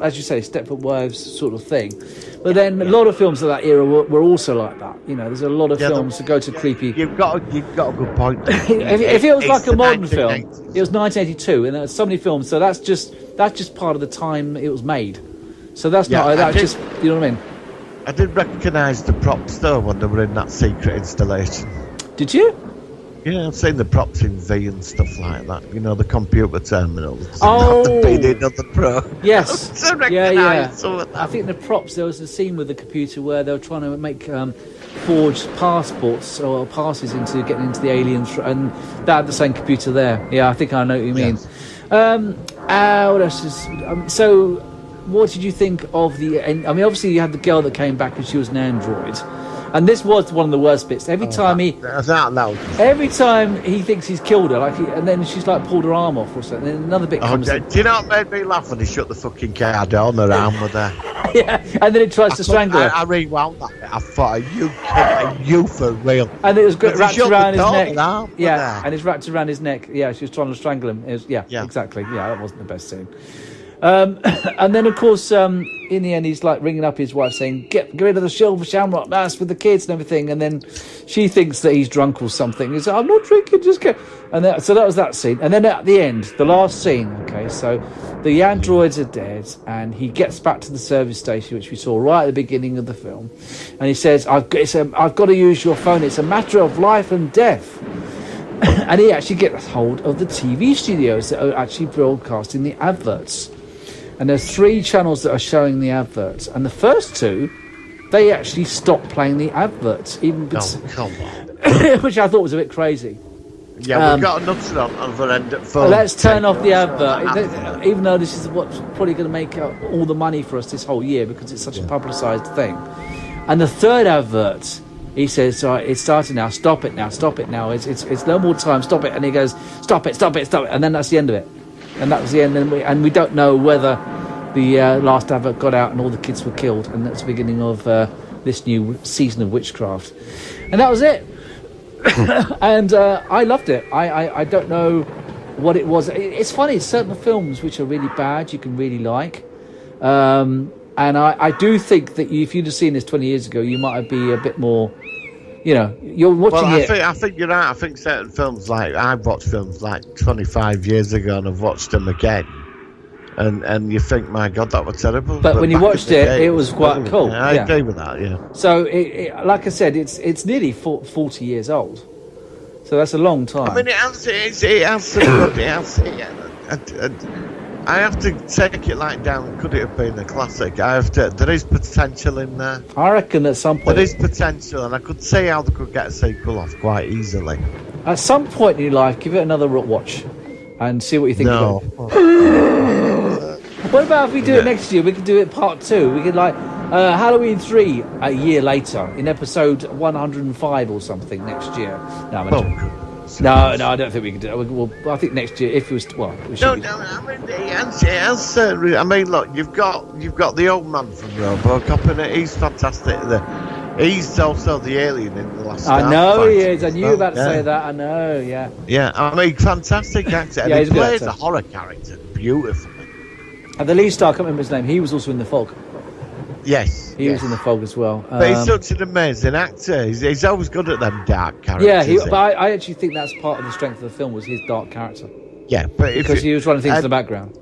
as you say, Stepford Wives sort of thing. But then a lot of films of that era were also like that. You know, there's a lot of films that go to creepy. You've got a good point. If it was like It's a the modern film, 1980s. it was 1982, and there's so many films. So that's just part of the time it was made. So that's Yeah, not I that's did- just, you know what I mean? I did recognise the props though when they were in that secret installation. Did you? Yeah, I've seen the props in V and stuff like that. You know, the computer terminals. Oh. The BD of the Pro. Yes. I Yeah. recognise some of I that. think the props. There was a scene with the computer where they were trying to make forged passports or passes into getting into the aliens, and they had the same computer there. Yeah, I think I know what you mean. Yes. What else is so? What did you think of the end? I mean, obviously you had the girl that came back and she was an android, and this was one of the worst bits. Every time every time he thinks he's killed her, and then she's like pulled her arm off or something. And then another bit comes. Do you know what made me laugh when he shut the fucking car door and her arm was there? Yeah, and then it tries to strangle her. I rewound that bit. I thought, are you for real? And it was But he wrapped shut the around his door neck. with her arm Yeah, there. and it's wrapped around his neck. Yeah, she was trying to strangle him. It was, yeah, exactly. Yeah, that wasn't the best scene. And then, of course, in the end, he's like ringing up his wife saying, get rid of the silver shamrock, that's with the kids and everything. And then she thinks that he's drunk or something. He's like, I'm not drinking, just get... And so that was that scene. And then at the end, the last scene, okay, so the androids are dead and he gets back to the service station, which we saw right at the beginning of the film. And he says, I've got to use your phone. It's a matter of life and death. And he actually gets hold of the TV studios that are actually broadcasting the adverts. And there's 3 channels that are showing the adverts. And the first 2, they actually stopped playing the adverts, even Oh, come on. which I thought was a bit crazy. Yeah, we've got another on other end of phone. Let's turn off the advert, even though this is what's probably going to make all the money for us this whole year because it's such a publicised thing. And the third advert, he says, it's starting now, stop it now, it's no more time, stop it. And he goes, stop it. And then that's the end of it. And that was the end. And we don't know whether the last advert got out and all the kids were killed. And that's the beginning of this new season of witchcraft. And that was it. And I loved it. I don't know what it was. It's funny, certain films which are really bad you can really like. And I do think that if you'd have seen this 20 years ago, you might be a bit more, you know, you're watching it. I think you're right. I think certain films, like I've watched films like 25 years ago and I've watched them again. And you think, my God, that was terrible. But when you back watched in the it, day, it was quite brilliant. cool. Yeah, I Yeah. agree with that, yeah. So, like I said, it's nearly 40 years old. So that's a long time. I mean, it has some good, I have to take it like down. Could it have been a classic? There is potential in there. I reckon at some point... There is potential, and I could see how they could get a sequel off quite easily. At some point in your life, give it another watch and see what you think No. of it. What about if we do it next year? We could do it part 2. We could Halloween 3 a year later in episode 105 or something next year. No, I'm joking. No, I don't think we can do it. Well, I think next year, if it was, we should. No, I mean, it has I mean, look, you've got the old man from RoboCop, and he's fantastic. He's also the alien in the last. I know Starfighter he is. I knew you were about to yeah. say that. I know. Yeah. Yeah, I mean, fantastic actor. And Yeah, he's he a good plays actor. a horror character beautifully. And the lead star, I can't remember his name. He was also in The Fog. Yes, He was in The Fog as well. But he's such an amazing actor. He's always good at them dark characters. Yeah, but I actually think that's part of the strength of the film was his dark character. Yeah, but Because he was running things in the background.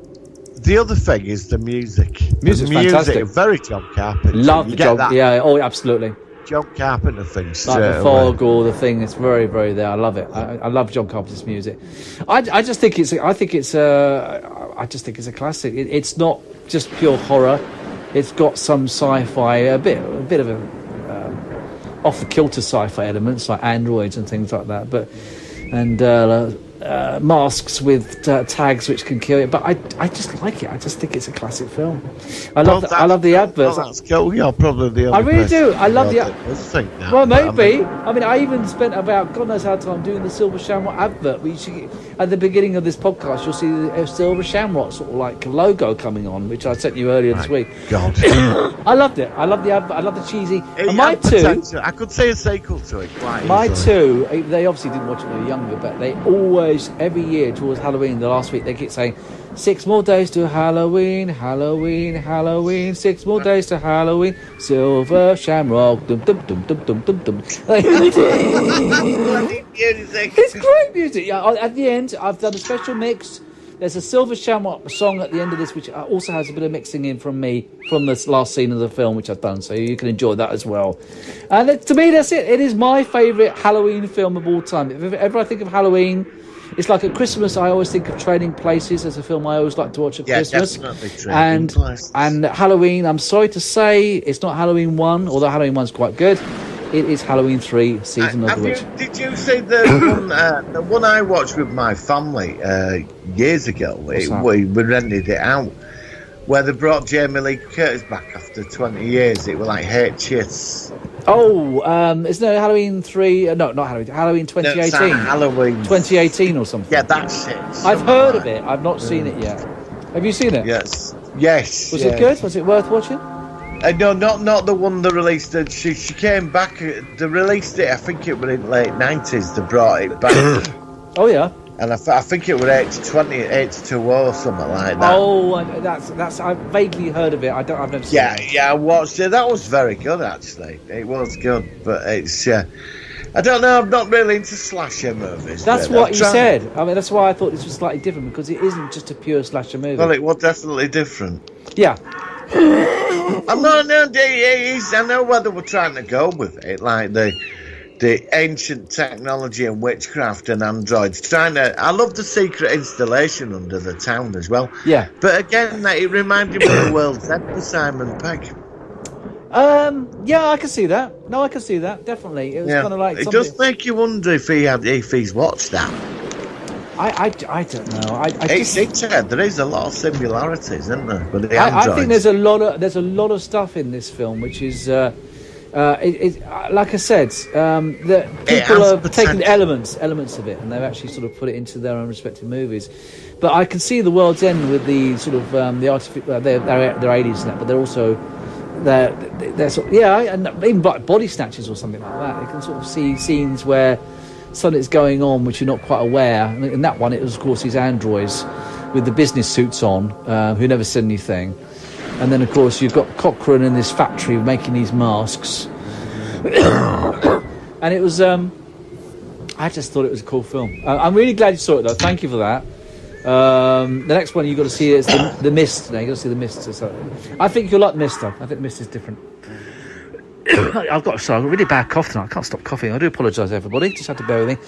The other thing is the music. Music's the music, fantastic. Very John Carpenter. Love You the get John. that Yeah, oh, absolutely. John Carpenter thing. Like straight The away. Fog or the thing. It's very, very there. I love it. I love John Carpenter's music. I just think it's a classic. It's not just pure horror. It's got some sci-fi, a bit of a off the kilter sci-fi elements like androids and things like that. And masks with tags which can kill it. But I just like it. I just think it's a classic film. I love the adverts. Well, that's cool. You're probably the only I really person do. I love the. that does think that, Well, but maybe. I mean, I even spent about God knows how time doing the Silver Shamrock advert. At the beginning of this podcast, you'll see the Silver Shamrock sort of like logo coming on, which I sent you earlier this week. God. I loved it. I love the advert. I love the cheesy. It And my had two, potential. I could see a sequel to it quite my easily. two, they obviously didn't watch it when they were younger, but they always always, every year towards Halloween, the last week, they keep saying, 6 more days to Halloween, Halloween, Halloween, 6 more days to Halloween, silver shamrock, dum dum dum dum dum dum dum. It's great music. Yeah, at the end, I've done a special mix. There's a Silver Shamrock song at the end of this, which also has a bit of mixing in from me from this last scene of the film, which I've done, so you can enjoy that as well. And to me, that's it. It is my favourite Halloween film of all time. If ever I think of Halloween, it's like at Christmas, I always think of Trading Places as a film I always like to watch at Christmas. Definitely Trading Places. And Halloween, I'm sorry to say, it's not Halloween 1, although Halloween 1's quite good. It is Halloween 3, Season of the Witch. Did you see the one I watched with my family years ago? We rented it out, where they brought Jamie Lee Curtis back after 20 years. It was like HS. Oh, isn't it Halloween 3? No, not Halloween. Halloween 2018. No, Halloween 2018 or something. Yeah, that's it. I've heard of it. I've not seen it yet. Have you seen it? Yes. Was it good? Was it worth watching? No, not the one they released. She came back. They released it. I think it was in late 90s. They brought it back. Oh yeah. And I think it was 820, 820 or something like that. Oh, that's. I've vaguely heard of it. I've never seen it. Yeah, I watched it. That was very good, actually. It was good, but it's. I don't know. I'm not really into slasher movies. That's what you said. I mean, that's why I thought this was slightly different, because it isn't just a pure slasher movie. Well, it was definitely different. Yeah. I'm not. No, I know where they were trying to go with it, like the ancient technology and witchcraft and androids. I love the secret installation under the town as well. Yeah. But again, it reminded me of the World's End for Simon Pegg. Yeah, I can see that. No, I can see that, definitely. It was kind of like it does make you wonder if he's watched that. I don't know. There is a lot of similarities, isn't there? With the I think there's a lot of stuff in this film which is like I said, that people have taken elements of it and they've actually sort of put it into their own respective movies. But I can see the World's End with the sort of the artificial. They're aliens and that, but they're also they're sort of, and even like Body Snatchers or something like that. You can sort of see scenes where something's going on which you're not quite aware. And in that one, it was of course these androids with the business suits on, who never said anything. And then of course you've got Cochrane in this factory making these masks. And it was I just thought it was a cool film. I'm really glad you saw it though. Thank you for that. The next one you've got to see is the Mist. Now you've got to see the Mist. So I think you'll like Mist though. I think Mist is different. I've got a really bad cough tonight. I can't stop coughing. I do apologise, everybody. Just have to bear with me.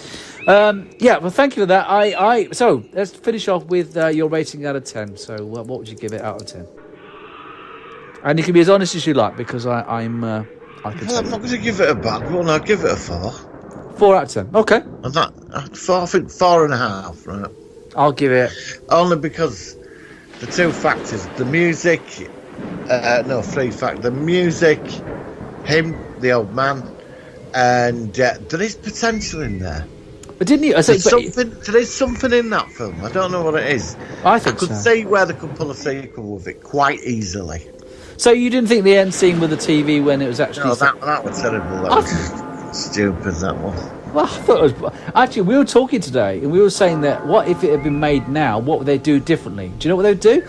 Well, thank you for that. So let's finish off with your rating out of 10. So what would you give it out of 10? And you can be as honest as you like, because I'm not going to give it a bad one. I'll give it a 4. 4 out of 10. Okay. I think 4.5. Right. I'll give it. Only because the two factors: the music. 3 factors: the music, him, the old man, and there is potential in there. But didn't you? There is something in that film. I don't know what it is. I think I could see where they could pull a sequel with it quite easily. So you didn't think the end scene with the TV when it was actually? No, that was terrible. That was stupid. That one. Well, I thought it was. Actually, we were talking today, and we were saying that what if it had been made now? What would they do differently? Do you know what they would do?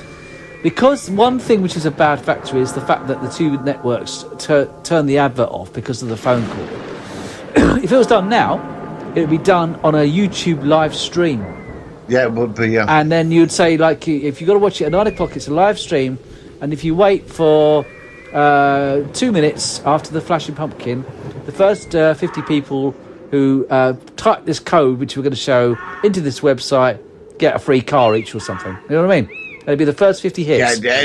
Because one thing which is a bad factor is the fact that the two networks turn the advert off because of the phone call. If it was done now, it would be done on a YouTube live stream. Yeah, it would be. Yeah. And then you'd say, like, if you've got to watch it at 9 o'clock, it's a live stream, and if you wait for 2 minutes after the flashing pumpkin, the first 50 people who type this code, which we're going to show, into this website, get a free car each or something. You know what I mean? It'd be the first 50 hits. Yeah,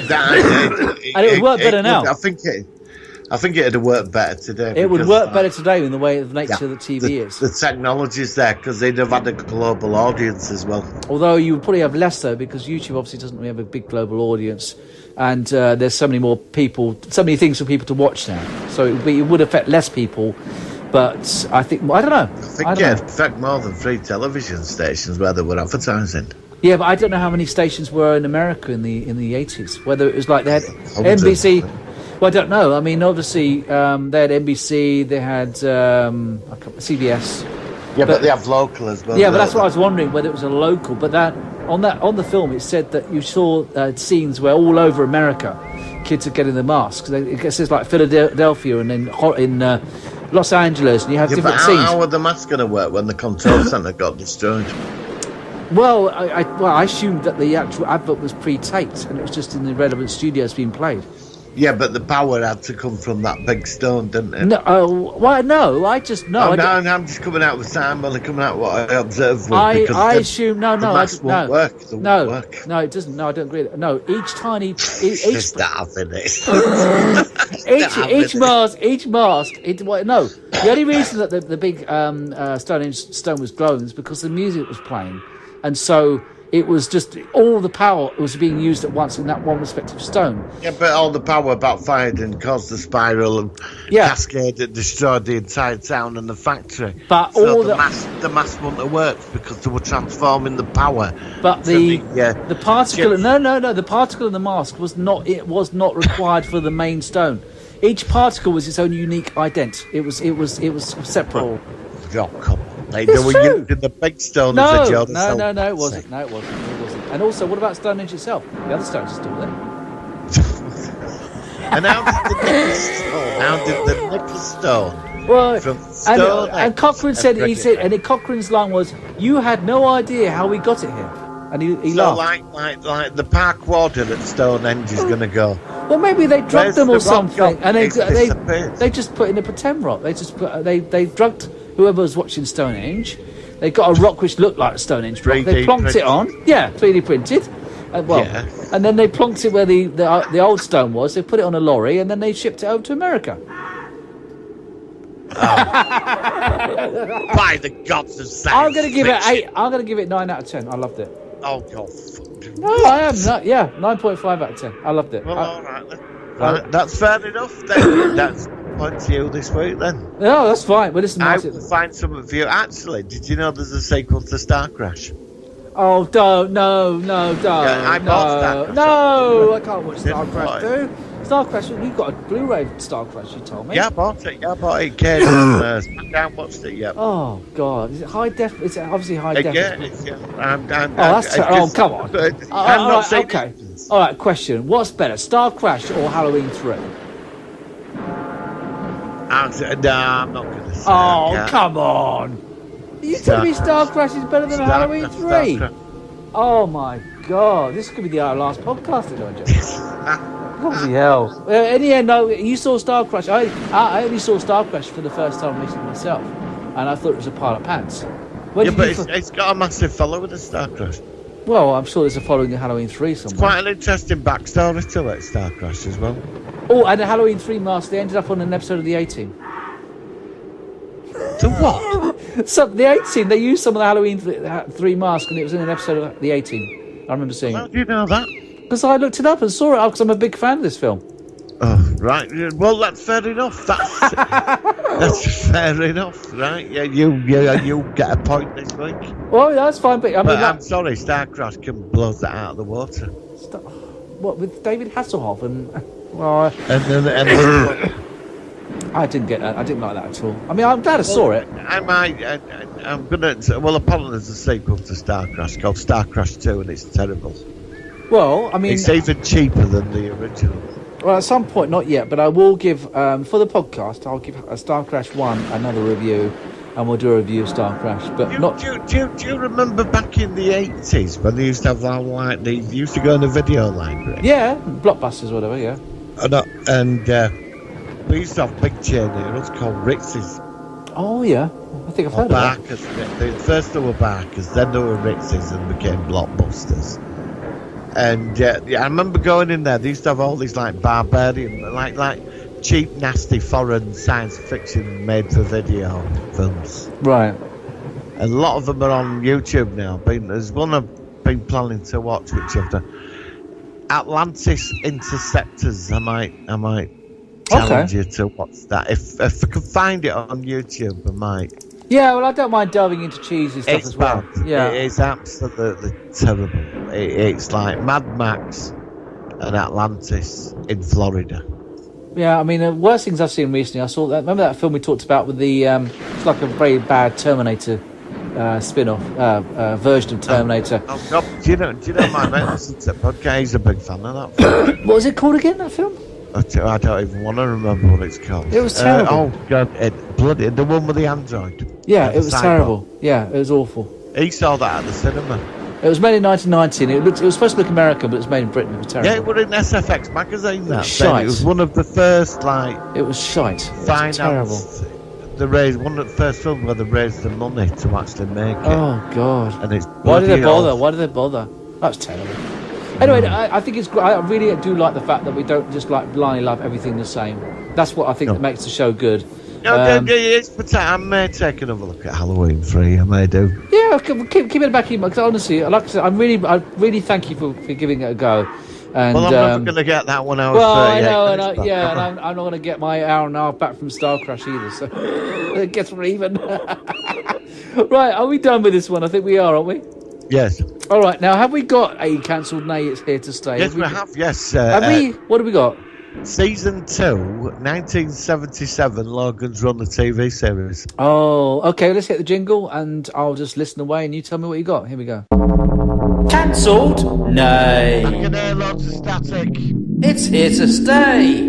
and it would work better now. I think it'd have worked better today. It would work better today in the way of nature that TV is. The technology's there because they'd have had a global audience as well. Although you would probably have less though, because YouTube obviously doesn't really have a big global audience, and there's so many more people, so many things for people to watch now. So it would affect less people. But I think, I don't know. I think it'd affect more than 3 television stations where they were advertising. Yeah, but I don't know how many stations were in America in the 80s. Whether it was like they had NBC. Well, I don't know. I mean, obviously they had NBC, they had CBS, Yeah, but they have local as well. Yeah, but that's don't what I was wondering, whether it was a local. But on the film, it said that you saw scenes where all over America, kids are getting the masks. It says like Philadelphia and then in Los Angeles, and you have different but scenes. How are the masks going to work when the control centre got destroyed? Well, I assumed that the actual advert was pre-taped and it was just in the relevant studios being played. Yeah, but the power had to come from that big stone, didn't it? No, no, I just no. I'm just coming out with Sam, and coming out what I observed. I assume no, the mask won't work. It work. No, it doesn't. No, I don't agree. No, each tiny Just having it. each mask. No, the only reason that the big stone was glowing is because the music was playing, and so it was just all the power was being used at once in that one respective stone. Yeah, but all the power backfired and caused the spiral and cascade that destroyed the entire town and the factory. But so all the mass wouldn't have worked because they were transforming the power. But the particle, the particle in the mask was not required for the main stone. Each particle was its own unique ident. It was separate. Oh, come on. They were using the big stone as a joke. No, it wasn't. No, it wasn't. And also, what about Stonehenge itself? The other stones are still there. And how did the nickel stone? Well, from stone and Cochrane said, and Cochrane's line was, "You had no idea how we got it here," and he laughed. Like the park warden at Stonehenge is going to go. Well, maybe they drugged them or something, and they just put in a pretend rock. They just they drugged whoever was watching Stonehenge. They got a rock which looked like Stonehenge rock. They plonked it on. Yeah, 3D printed. And then they plonked it where the old stone was. They put it on a lorry, and then they shipped it over to America. By the gods of science I'm going to give it 8. I'm going to give it 9 out of 10. I loved it. Oh God. No, I am not. Yeah, 9.5 out of 10. I loved it. Well, all right then. That's fair enough. Then. That's point to you this week then. No, that's fine. Well, listen, I will find something for you. Actually, did you know there's a sequel to Star Crash? Oh, don't. No. Yeah, I bought Star Crash. No, I can't watch Star Crash, dude. Star Crash, you've got a Blu-ray of Star Crash, you told me. Yeah, I bought it. I haven't watched it yet. Oh, God. Is it high def? It's obviously high def. Come on. I'm not saying okay. All right, question. What's better, Star Crash or Halloween 3? I'm not going to say. Oh, come on. You telling me Star Crash is better than Halloween 3? Oh, my God. This could be the last podcast, don't you? Bloody hell. In the end, no, you saw Star Crash. I only saw Star Crash for the first time recently myself, and I thought it was a pile of pants. But it's got a massive following, the Star Crash. Well, I'm sure there's a following in Halloween 3 somewhere. It's quite an interesting backstory to it, Star Crash, as well. Oh, and the Halloween 3 mask, they ended up on an episode of The A-Team. To what? So, The A-Team, they used some of the Halloween 3 mask, and it was in an episode of The A-Team. I remember seeing it. How do you know that? Because I looked it up and saw it, because I'm a big fan of this film. Oh, right. Well, that's fair enough. That's fair enough, right? Yeah, you get a point this week. Well, that's fine, but I'm sorry, Star Crash can blow that out of the water. What, with David Hasselhoff and I didn't get that. I didn't like that at all. I mean, I'm glad I saw it. I'm gonna. Well, apparently there's a sequel to Star Crash called Star Crash 2, and it's terrible. Well, I mean, it's even cheaper than the original. Well, at some point, not yet, but I will give for the podcast. I'll give Star Crash 1 another review, and we'll do a review of Star Crash. But do you remember back in the 80s when they used to have that, they used to go in the video library? Yeah, Blockbusters, whatever. Yeah. And we used to have big chain here. It's called Ritz's. Oh yeah, I think I've heard of that. First there were Barkers, then there were Ritz's, and became Blockbusters. And I remember going in there. They used to have all these like barbarian, like cheap, nasty foreign science fiction made for video films. Right. And a lot of them are on YouTube now. There's one I've been planning to watch, which I've done. Atlantis Interceptors. I might challenge you to watch that. If I can find it on YouTube, I might. Yeah, well, I don't mind delving into cheesy stuff as well. Bad. Yeah, it is absolutely terrible. It's like Mad Max and Atlantis in Florida. Yeah, I mean, the worst things I've seen recently, I saw that. Remember that film we talked about with the It's like a very bad Terminator spin-off version of Terminator. Oh God! Do you know my mate listens to podcast? He's a big fan of that film. What was it called again? That film? I don't even want to remember what it's called. It was terrible. Oh God! Bloody the one with the android. Yeah, The it was cyborg. terrible. Yeah, it was awful. He saw that at the cinema. It was made in 1990, and it was supposed to look American, but it was made in Britain. It was terrible. Yeah, it was in SFX magazine. That was thing. shite. It was one of the first It was shite. It was finance. terrible. One of the first films where they raised the money to actually make it. Oh God! And it's Why did they bloody bother? awful. Why did they bother? That's terrible. Anyway, I think it's great. I really do like the fact that we don't just like blindly love everything the same. That's what I think that makes the show good. No, I may take another look at Halloween 3. I may do. Yeah, keep it back in. Because honestly, like I said, I really thank you for giving it a go. And, Well, I'm never going to get that one out. well, I know, and I'm not going to get my hour and a half back from Star Crash either. So it gets even. Right, are we done with this one? I think we are, aren't we? Yes. All right. Now, have we got a cancelled Nay? It's here to stay. Yes, we have. Yes. Have we? What have we got? Season 2, 1977, Logan's Run, the TV series. Oh, okay. Let's hit the jingle, and I'll just listen away, and you tell me what you got. Here we go. Cancelled? I Nay. can hear lots of static. It's here to stay.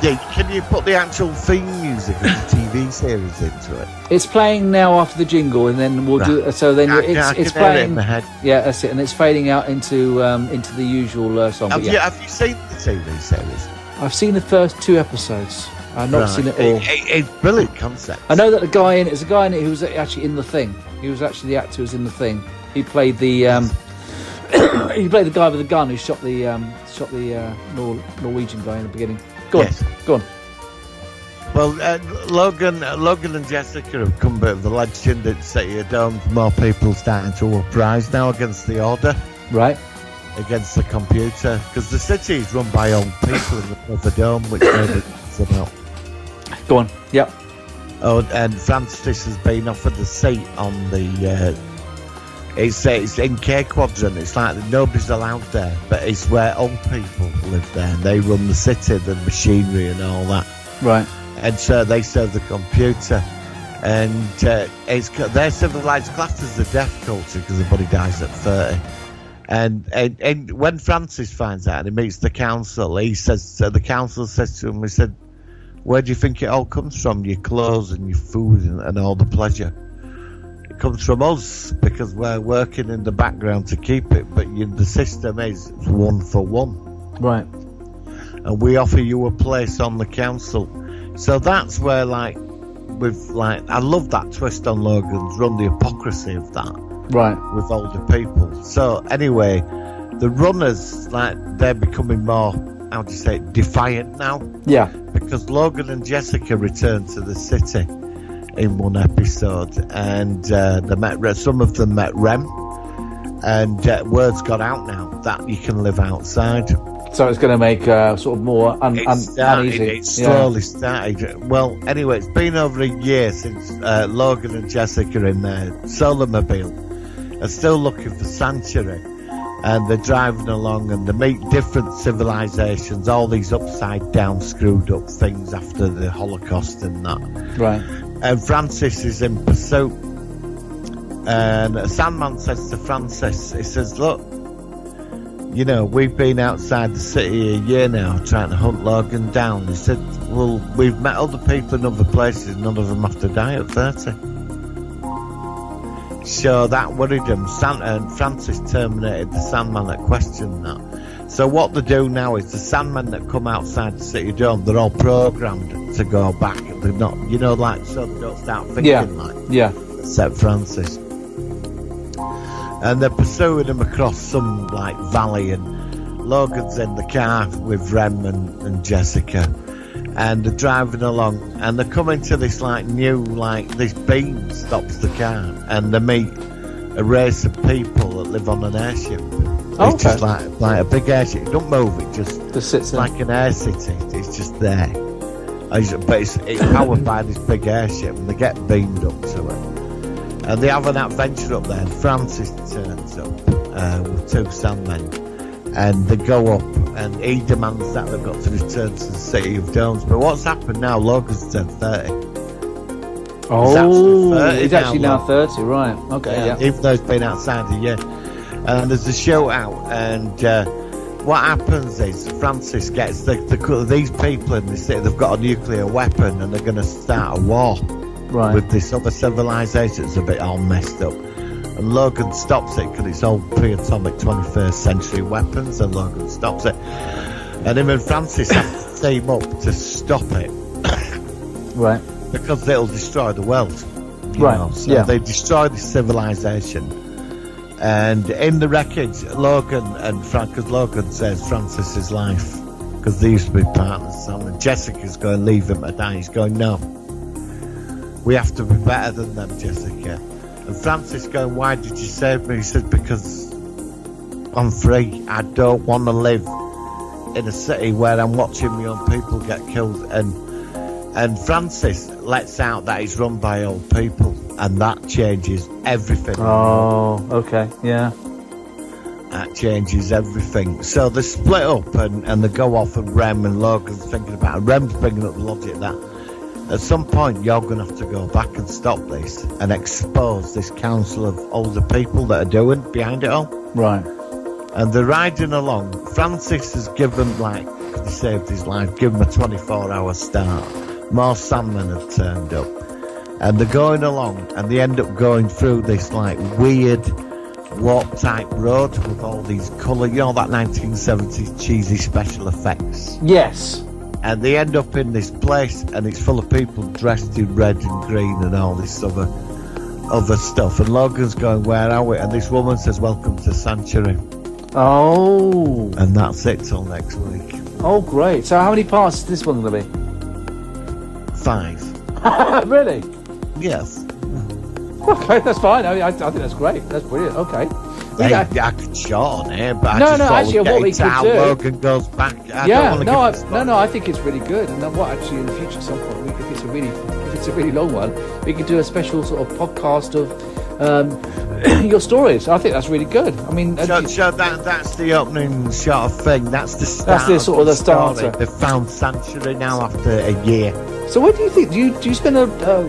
Yeah, can you put the actual theme music of the TV series into it? It's playing now after the jingle, and then we'll do. So then I it's can hear it playing. in my head. Yeah, that's it, and it's fading out into the usual song. But Have you seen the TV series? I've seen the first 2 episodes. I've not seen it all. It's brilliant concept. I know that the guy in it is a guy in it who was actually in The Thing. He was actually the actor who was in The Thing. He played the he played the guy with the gun who shot the Norwegian guy in the beginning. Go on, Yes. go on. Well, Logan and Jessica have come back with the legend at City of Dome. More people starting to uprise now against the order, Right. against the computer, because the city is run by old people in the dome, which made it about. Go on. Yep. Oh, and Francis has been offered a seat on the. It's in K Quadrant. It's like nobody's allowed there, but it's where old people live there. And they run the city, the machinery, and all that. Right. And so they serve the computer, and they're civilized classed as the death culture because everybody dies at 30. And when Francis finds out and he meets the council, he says the council says to him, he said, "Where do you think it all comes from? Your clothes and your food and all the pleasure. It comes from us because we're working in the background to keep it. But the system is one for one, Right. and we offer you a place on the council." So that's where, I love that twist on Logan's Run, the hypocrisy of that Right. with older people. So anyway, the runners, they're becoming more, how do you say it, defiant now, Yeah. because Logan and Jessica returned to the city in one episode, and they met. Some of them met Rem, and word's got out now that you can live outside. So it's going to make sort of more uneasy. It slowly started. Well, anyway, it's been over a year since Logan and Jessica in their Solomobile are still looking for sanctuary, and they're driving along and they meet different civilizations, all these upside down screwed up things after the Holocaust and that. Right. And Francis is in pursuit, and Sandman says to Francis, he says, "Look, we've been outside the city a year now trying to hunt Logan down." He said, "Well, we've met other people in other places, none of them have to die at 30. So that worried him. And Francis terminated the Sandman that questioned that. So what they do now is the Sandmen that come outside the City Dome, they're all programmed to go back. They're not, so they don't start thinking Yeah. except Francis. And they're pursuing him across some valley, and Logan's in the car with Rem and Jessica, and they're driving along, and they're coming to this this beam stops the car, and they meet a race of people that live on an airship. It's just like a big airship. It don't move, it just sits there. like an air city. It's just there. But it's powered by this big airship, and they get beamed up to it. And they have an adventure up there. Francis turns up with 2 Sandmen. and they go up, and he demands that they've got to return to the City of Domes. But what's happened now? Logan's turned 30. He's actually now 30, right? Okay, yeah. Even though he's been outside a year, and there's a shootout, and what happens is Francis gets these people in the city. They've got a nuclear weapon, and they're going to start a war with this other civilization. It's a bit all messed up. And Logan stops it because it's all pre-atomic 21st century weapons, and Logan stops it. And him and Francis have to team up to stop it. Right. Because it'll destroy the world. You know? So they destroy the civilization. And in the wreckage, Logan and because Logan saves Francis's life. Because they used to be partners. And Jessica's going, leave him to die. He's going, no. We have to be better than them, Jessica. And Francis going, why did you save me? He said, because I'm free. I don't want to live in a city where I'm watching my own people get killed. And Francis lets out that it's run by old people. And that changes everything. Oh, okay, yeah. That changes everything. So they split up and they go off, and Rem and Logan's thinking about it. Rem's bringing up the logic that at some point you're going to have to go back and stop this and expose this council of older people that are doing behind it all. Right. And they're riding along. Francis has given, he saved his life, given him a 24-hour start. More Sandmen have turned up. And they're going along, and they end up going through this weird warp-type road with all these colour, that 1970s cheesy special effects. Yes. And they end up in this place, and it's full of people dressed in red and green and all this other stuff. And Logan's going, where are we? And this woman says, welcome to Sanctuary. Oh. And that's it till next week. Oh, great. So how many parts is this one going to be? 5. Really? Yes. Okay, that's fine. I think that's great. That's brilliant. Okay. I could shorten it, but what we could do. Logan goes back. I think it's really good. And then actually in the future, at some point, if it's a really long one, we could do a special sort of podcast of your stories. I think that's really good. I mean, so that's the opening sort of thing. That's the start. That's the sort of the starter. They've found Sanctuary now after a year. So what do you think? Do you spend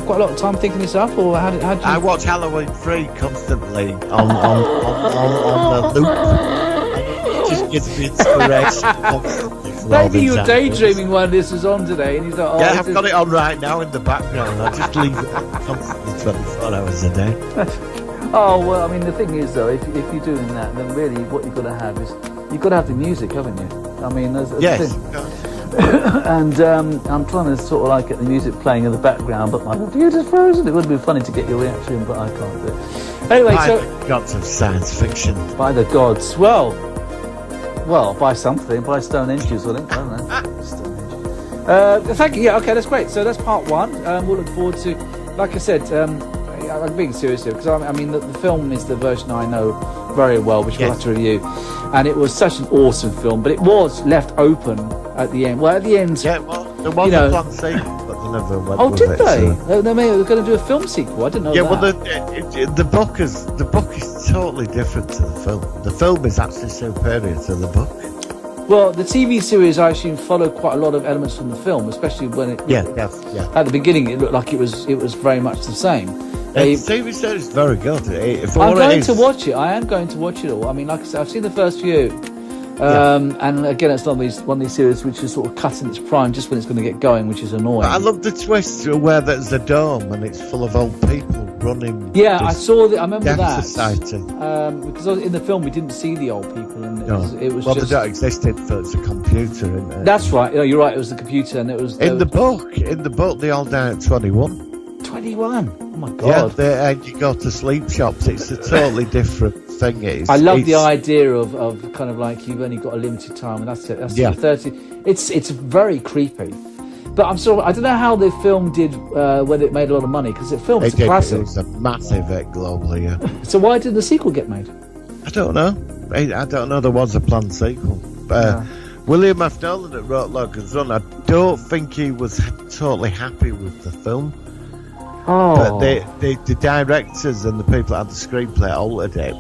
quite a lot of time thinking this up, or how do you? I watch Halloween 3 constantly on the loop. It just gives me inspiration. Maybe you were daydreaming while this was on today, and you thought, I've got it on right now in the background. I just leave it constantly 24 hours a day. Oh well, I mean the thing is though, if you're doing that, then really what you've got to have is you've got to have the music, haven't you? I mean, that's yes. The thing. And I'm trying to sort of get the music playing in the background, but my computer's frozen. It would be funny to get your reaction, but I can't do it. Anyway, by the gods of science fiction. By the gods. Well, by something, by Stonehenge, I think. I don't know. Stonehenge. Thank you. Yeah, okay, that's great. So that's part 1. We'll look forward to, like I said, I'm being serious here because I mean the film is the version I know very well, which we'll have to review, and it was such an awesome film, but it was left open at the end. Well, at the end, there was a planned sequel, but they never went. Oh, with did it, they? So. They were going to do a film sequel. I didn't know. Yeah, that. well, the book is totally different to the film. The film is actually superior to the book. Well, the TV series I assume followed quite a lot of elements from the film, especially when it. Yeah. At the beginning, it looked like it was very much the same. The TV series is very good. I'm going to watch it. I am going to watch it all. I mean, like I said, I've seen the first few. And again, it's not one of these series which is sort of cut in its prime just when it's going to get going, which is annoying. But I love the twist where there's a dome and it's full of old people running. Yeah, I saw that. I remember that. Society. Because in the film we didn't see the old people, and it was well, just... they don't exist. It's a computer, isn't it? That's right. You're right. It was the computer, and it was in the book. In the book, they all die at 21. 21. Oh my god! Yeah, you go to sleep shops. It's a totally different thing. I love the idea of kind of you've only got a limited time, and that's it. That's 30. It's very creepy. But I don't know how the film did, whether it made a lot of money, because it filmed a classic. It was a massive hit globally. Yeah. So why did the sequel get made? I don't know. I don't know. There was a planned sequel. William F. Nolan that wrote Logan's Run, I don't think he was totally happy with the film. Oh. But the directors and the people that had the screenplay altered it.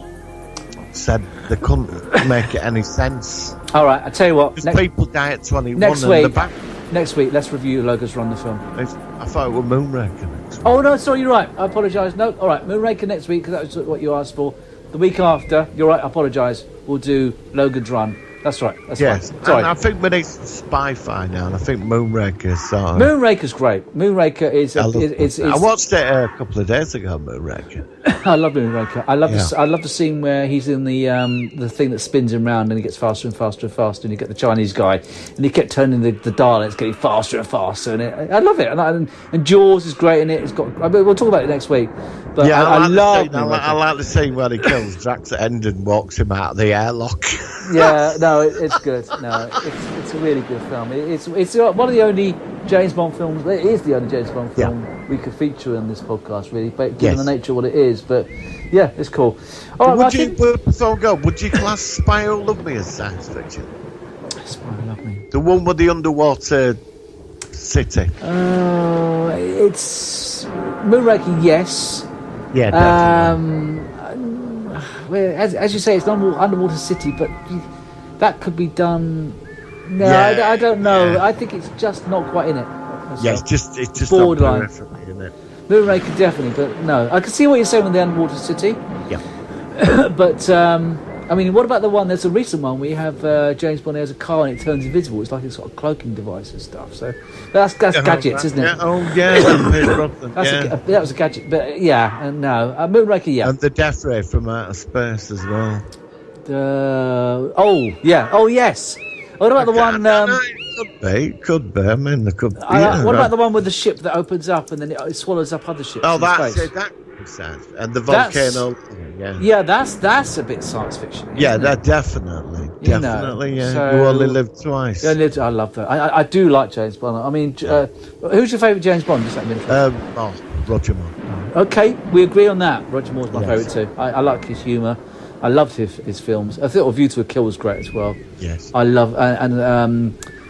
said they couldn't make it any sense. All right, I tell you what. Because people die at 21 next and week, they're back. Next week, let's review Logan's Run, the film. I thought it was Moonraker next week. Oh no, sorry, you're right. I apologise. No, all right, Moonraker next week because that was what you asked for. The week after, you're right. I apologise. We'll do Logan's Run. That's right. That's yes. fine. Sorry. And I think we need Spy-Fi now, and I think Moonraker sort of... Moonraker's great. Moonraker is... I watched it a couple of days ago, Moonraker. I love Moonraker. I love the scene where he's in the thing that spins him round and he gets faster and faster and faster, and you get the Chinese guy and he kept turning the dial and it's getting faster and faster, and I love it. And Jaws is great in it. It's got... I mean, we'll talk about it next week. But yeah, I love Moonraker. I like the scene where he kills Drax at end and walks him out of the airlock. Yeah, no, it's good. No, it's a really good film. It's one of the only James Bond films. It is the only James Bond film we could feature in this podcast, really, but given the nature of what it is. But yeah, it's cool. All right, would you class Spy Who Loved Me as science fiction? Spy Who Loved Me. The one with the underwater city. It's Moonraker, yes. Yeah, definitely. As you say, it's not an underwater city, but that could be done. No, I don't know. Yeah. I think it's just not quite in it. Yeah, it's just borderline. Not for me, isn't it? Moonraker definitely, but no. I can see what you're saying with the underwater city. Yeah. But I mean, what about the one? There's a recent one where you have James Bond has a car and it turns invisible. It's like it's got a cloaking device and stuff. So that's gadgets, isn't it? Yeah, oh yeah, that was a gadget. But yeah, no, Moonraker, yeah. And the death ray from outer space as well. Oh yes. What about the one? It could be. I mean, there could be. What about the one with the ship that opens up and then it swallows up other ships? Oh, that's it. That makes sense. And the volcano. Yeah, that's a bit science fiction. Yeah, that definitely. Yeah. So, you only live twice. I love that. I do like James Bond. I mean, who's your favourite James Bond? Just Roger Moore. Okay, we agree on that. Roger Moore's my favourite too. I like his humour. I loved his films. I thought View to a Kill was great as well. Yes. I love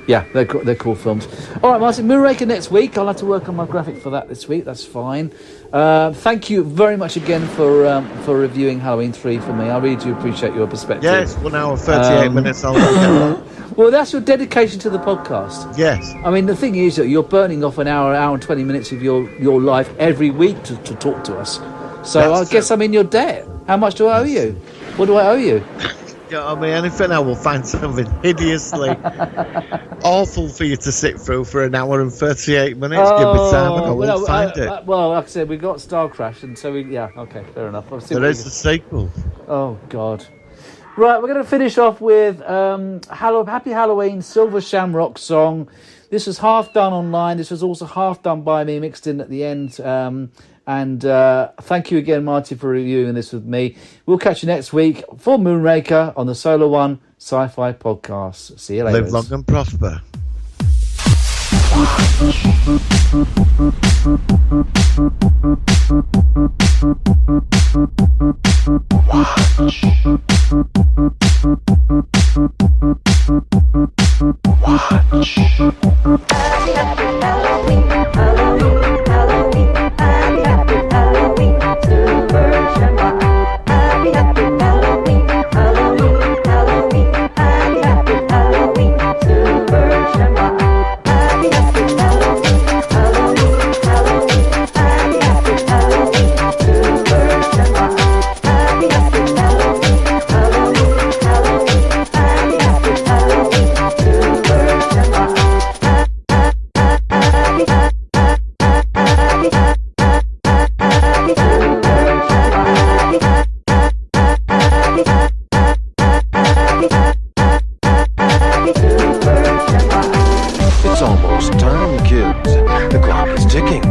they're cool films. All right, Martin, Moonraker next week. I'll have to work on my graphic for that this week. That's fine. Thank you very much again for reviewing Halloween 3 for me. I really do appreciate your perspective. Yes, 1 hour 38 minutes. Well, that's your dedication to the podcast. Yes. I mean, the thing is that you're burning off an hour and 20 minutes of your life every week to talk to us. So I guess I'm in your debt. How much do I owe you? What do I owe you? I mean, anything, I will find something hideously awful for you to sit through for an hour and 38 minutes. Give me time and I will find it. Well, like I said, we got Star Crash, and so okay, fair enough. There is a sequel. Oh, God. Right, we're going to finish off with Happy Halloween, Silver Shamrock song. This was half done online. This was also half done by me, mixed in at the end. And thank you again, Marty, for reviewing this with me. We'll catch you next week for Moonraker on the Solar One Sci-Fi Podcast. See you later. Live long and prosper. Happy Halloween, Halloween, Halloween. Happy Halloween, Silver Shamrock. Happy Halloween, Halloween, Halloween. Happy Halloween, Silver Shamrock. Happy Halloween, Halloween, Halloween. Happy Halloween, Silver Shamrock. Happy Halloween, Halloween, Halloween. Happy Halloween, Silver Shamrock. It's almost time, kids. The clock is ticking.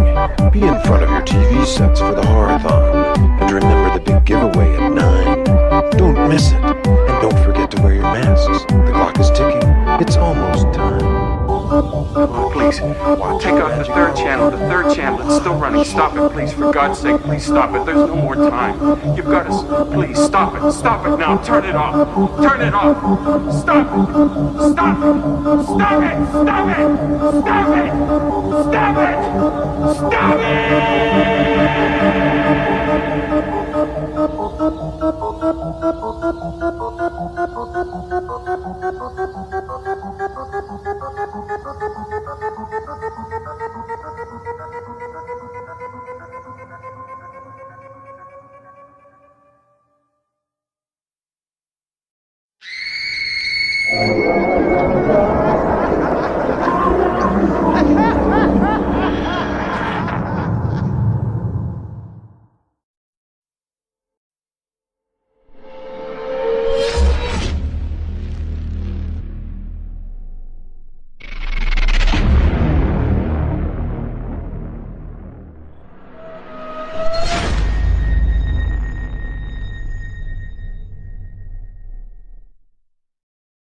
Be in front of your TV sets for the horror-thon. And remember the big giveaway at 9. Don't miss it. And don't forget to wear your masks. The clock is ticking. It's almost time. Oh, please. Take off the third channel. The third channel. It's still running. Stop it, please. For God's sake, please stop it. There's no more time. You've got to... Please, stop it. Stop it now. Turn it off. Turn it off. Stop it. Stop it. Stop it. Stop it. Stop it. Stop it. Stop it.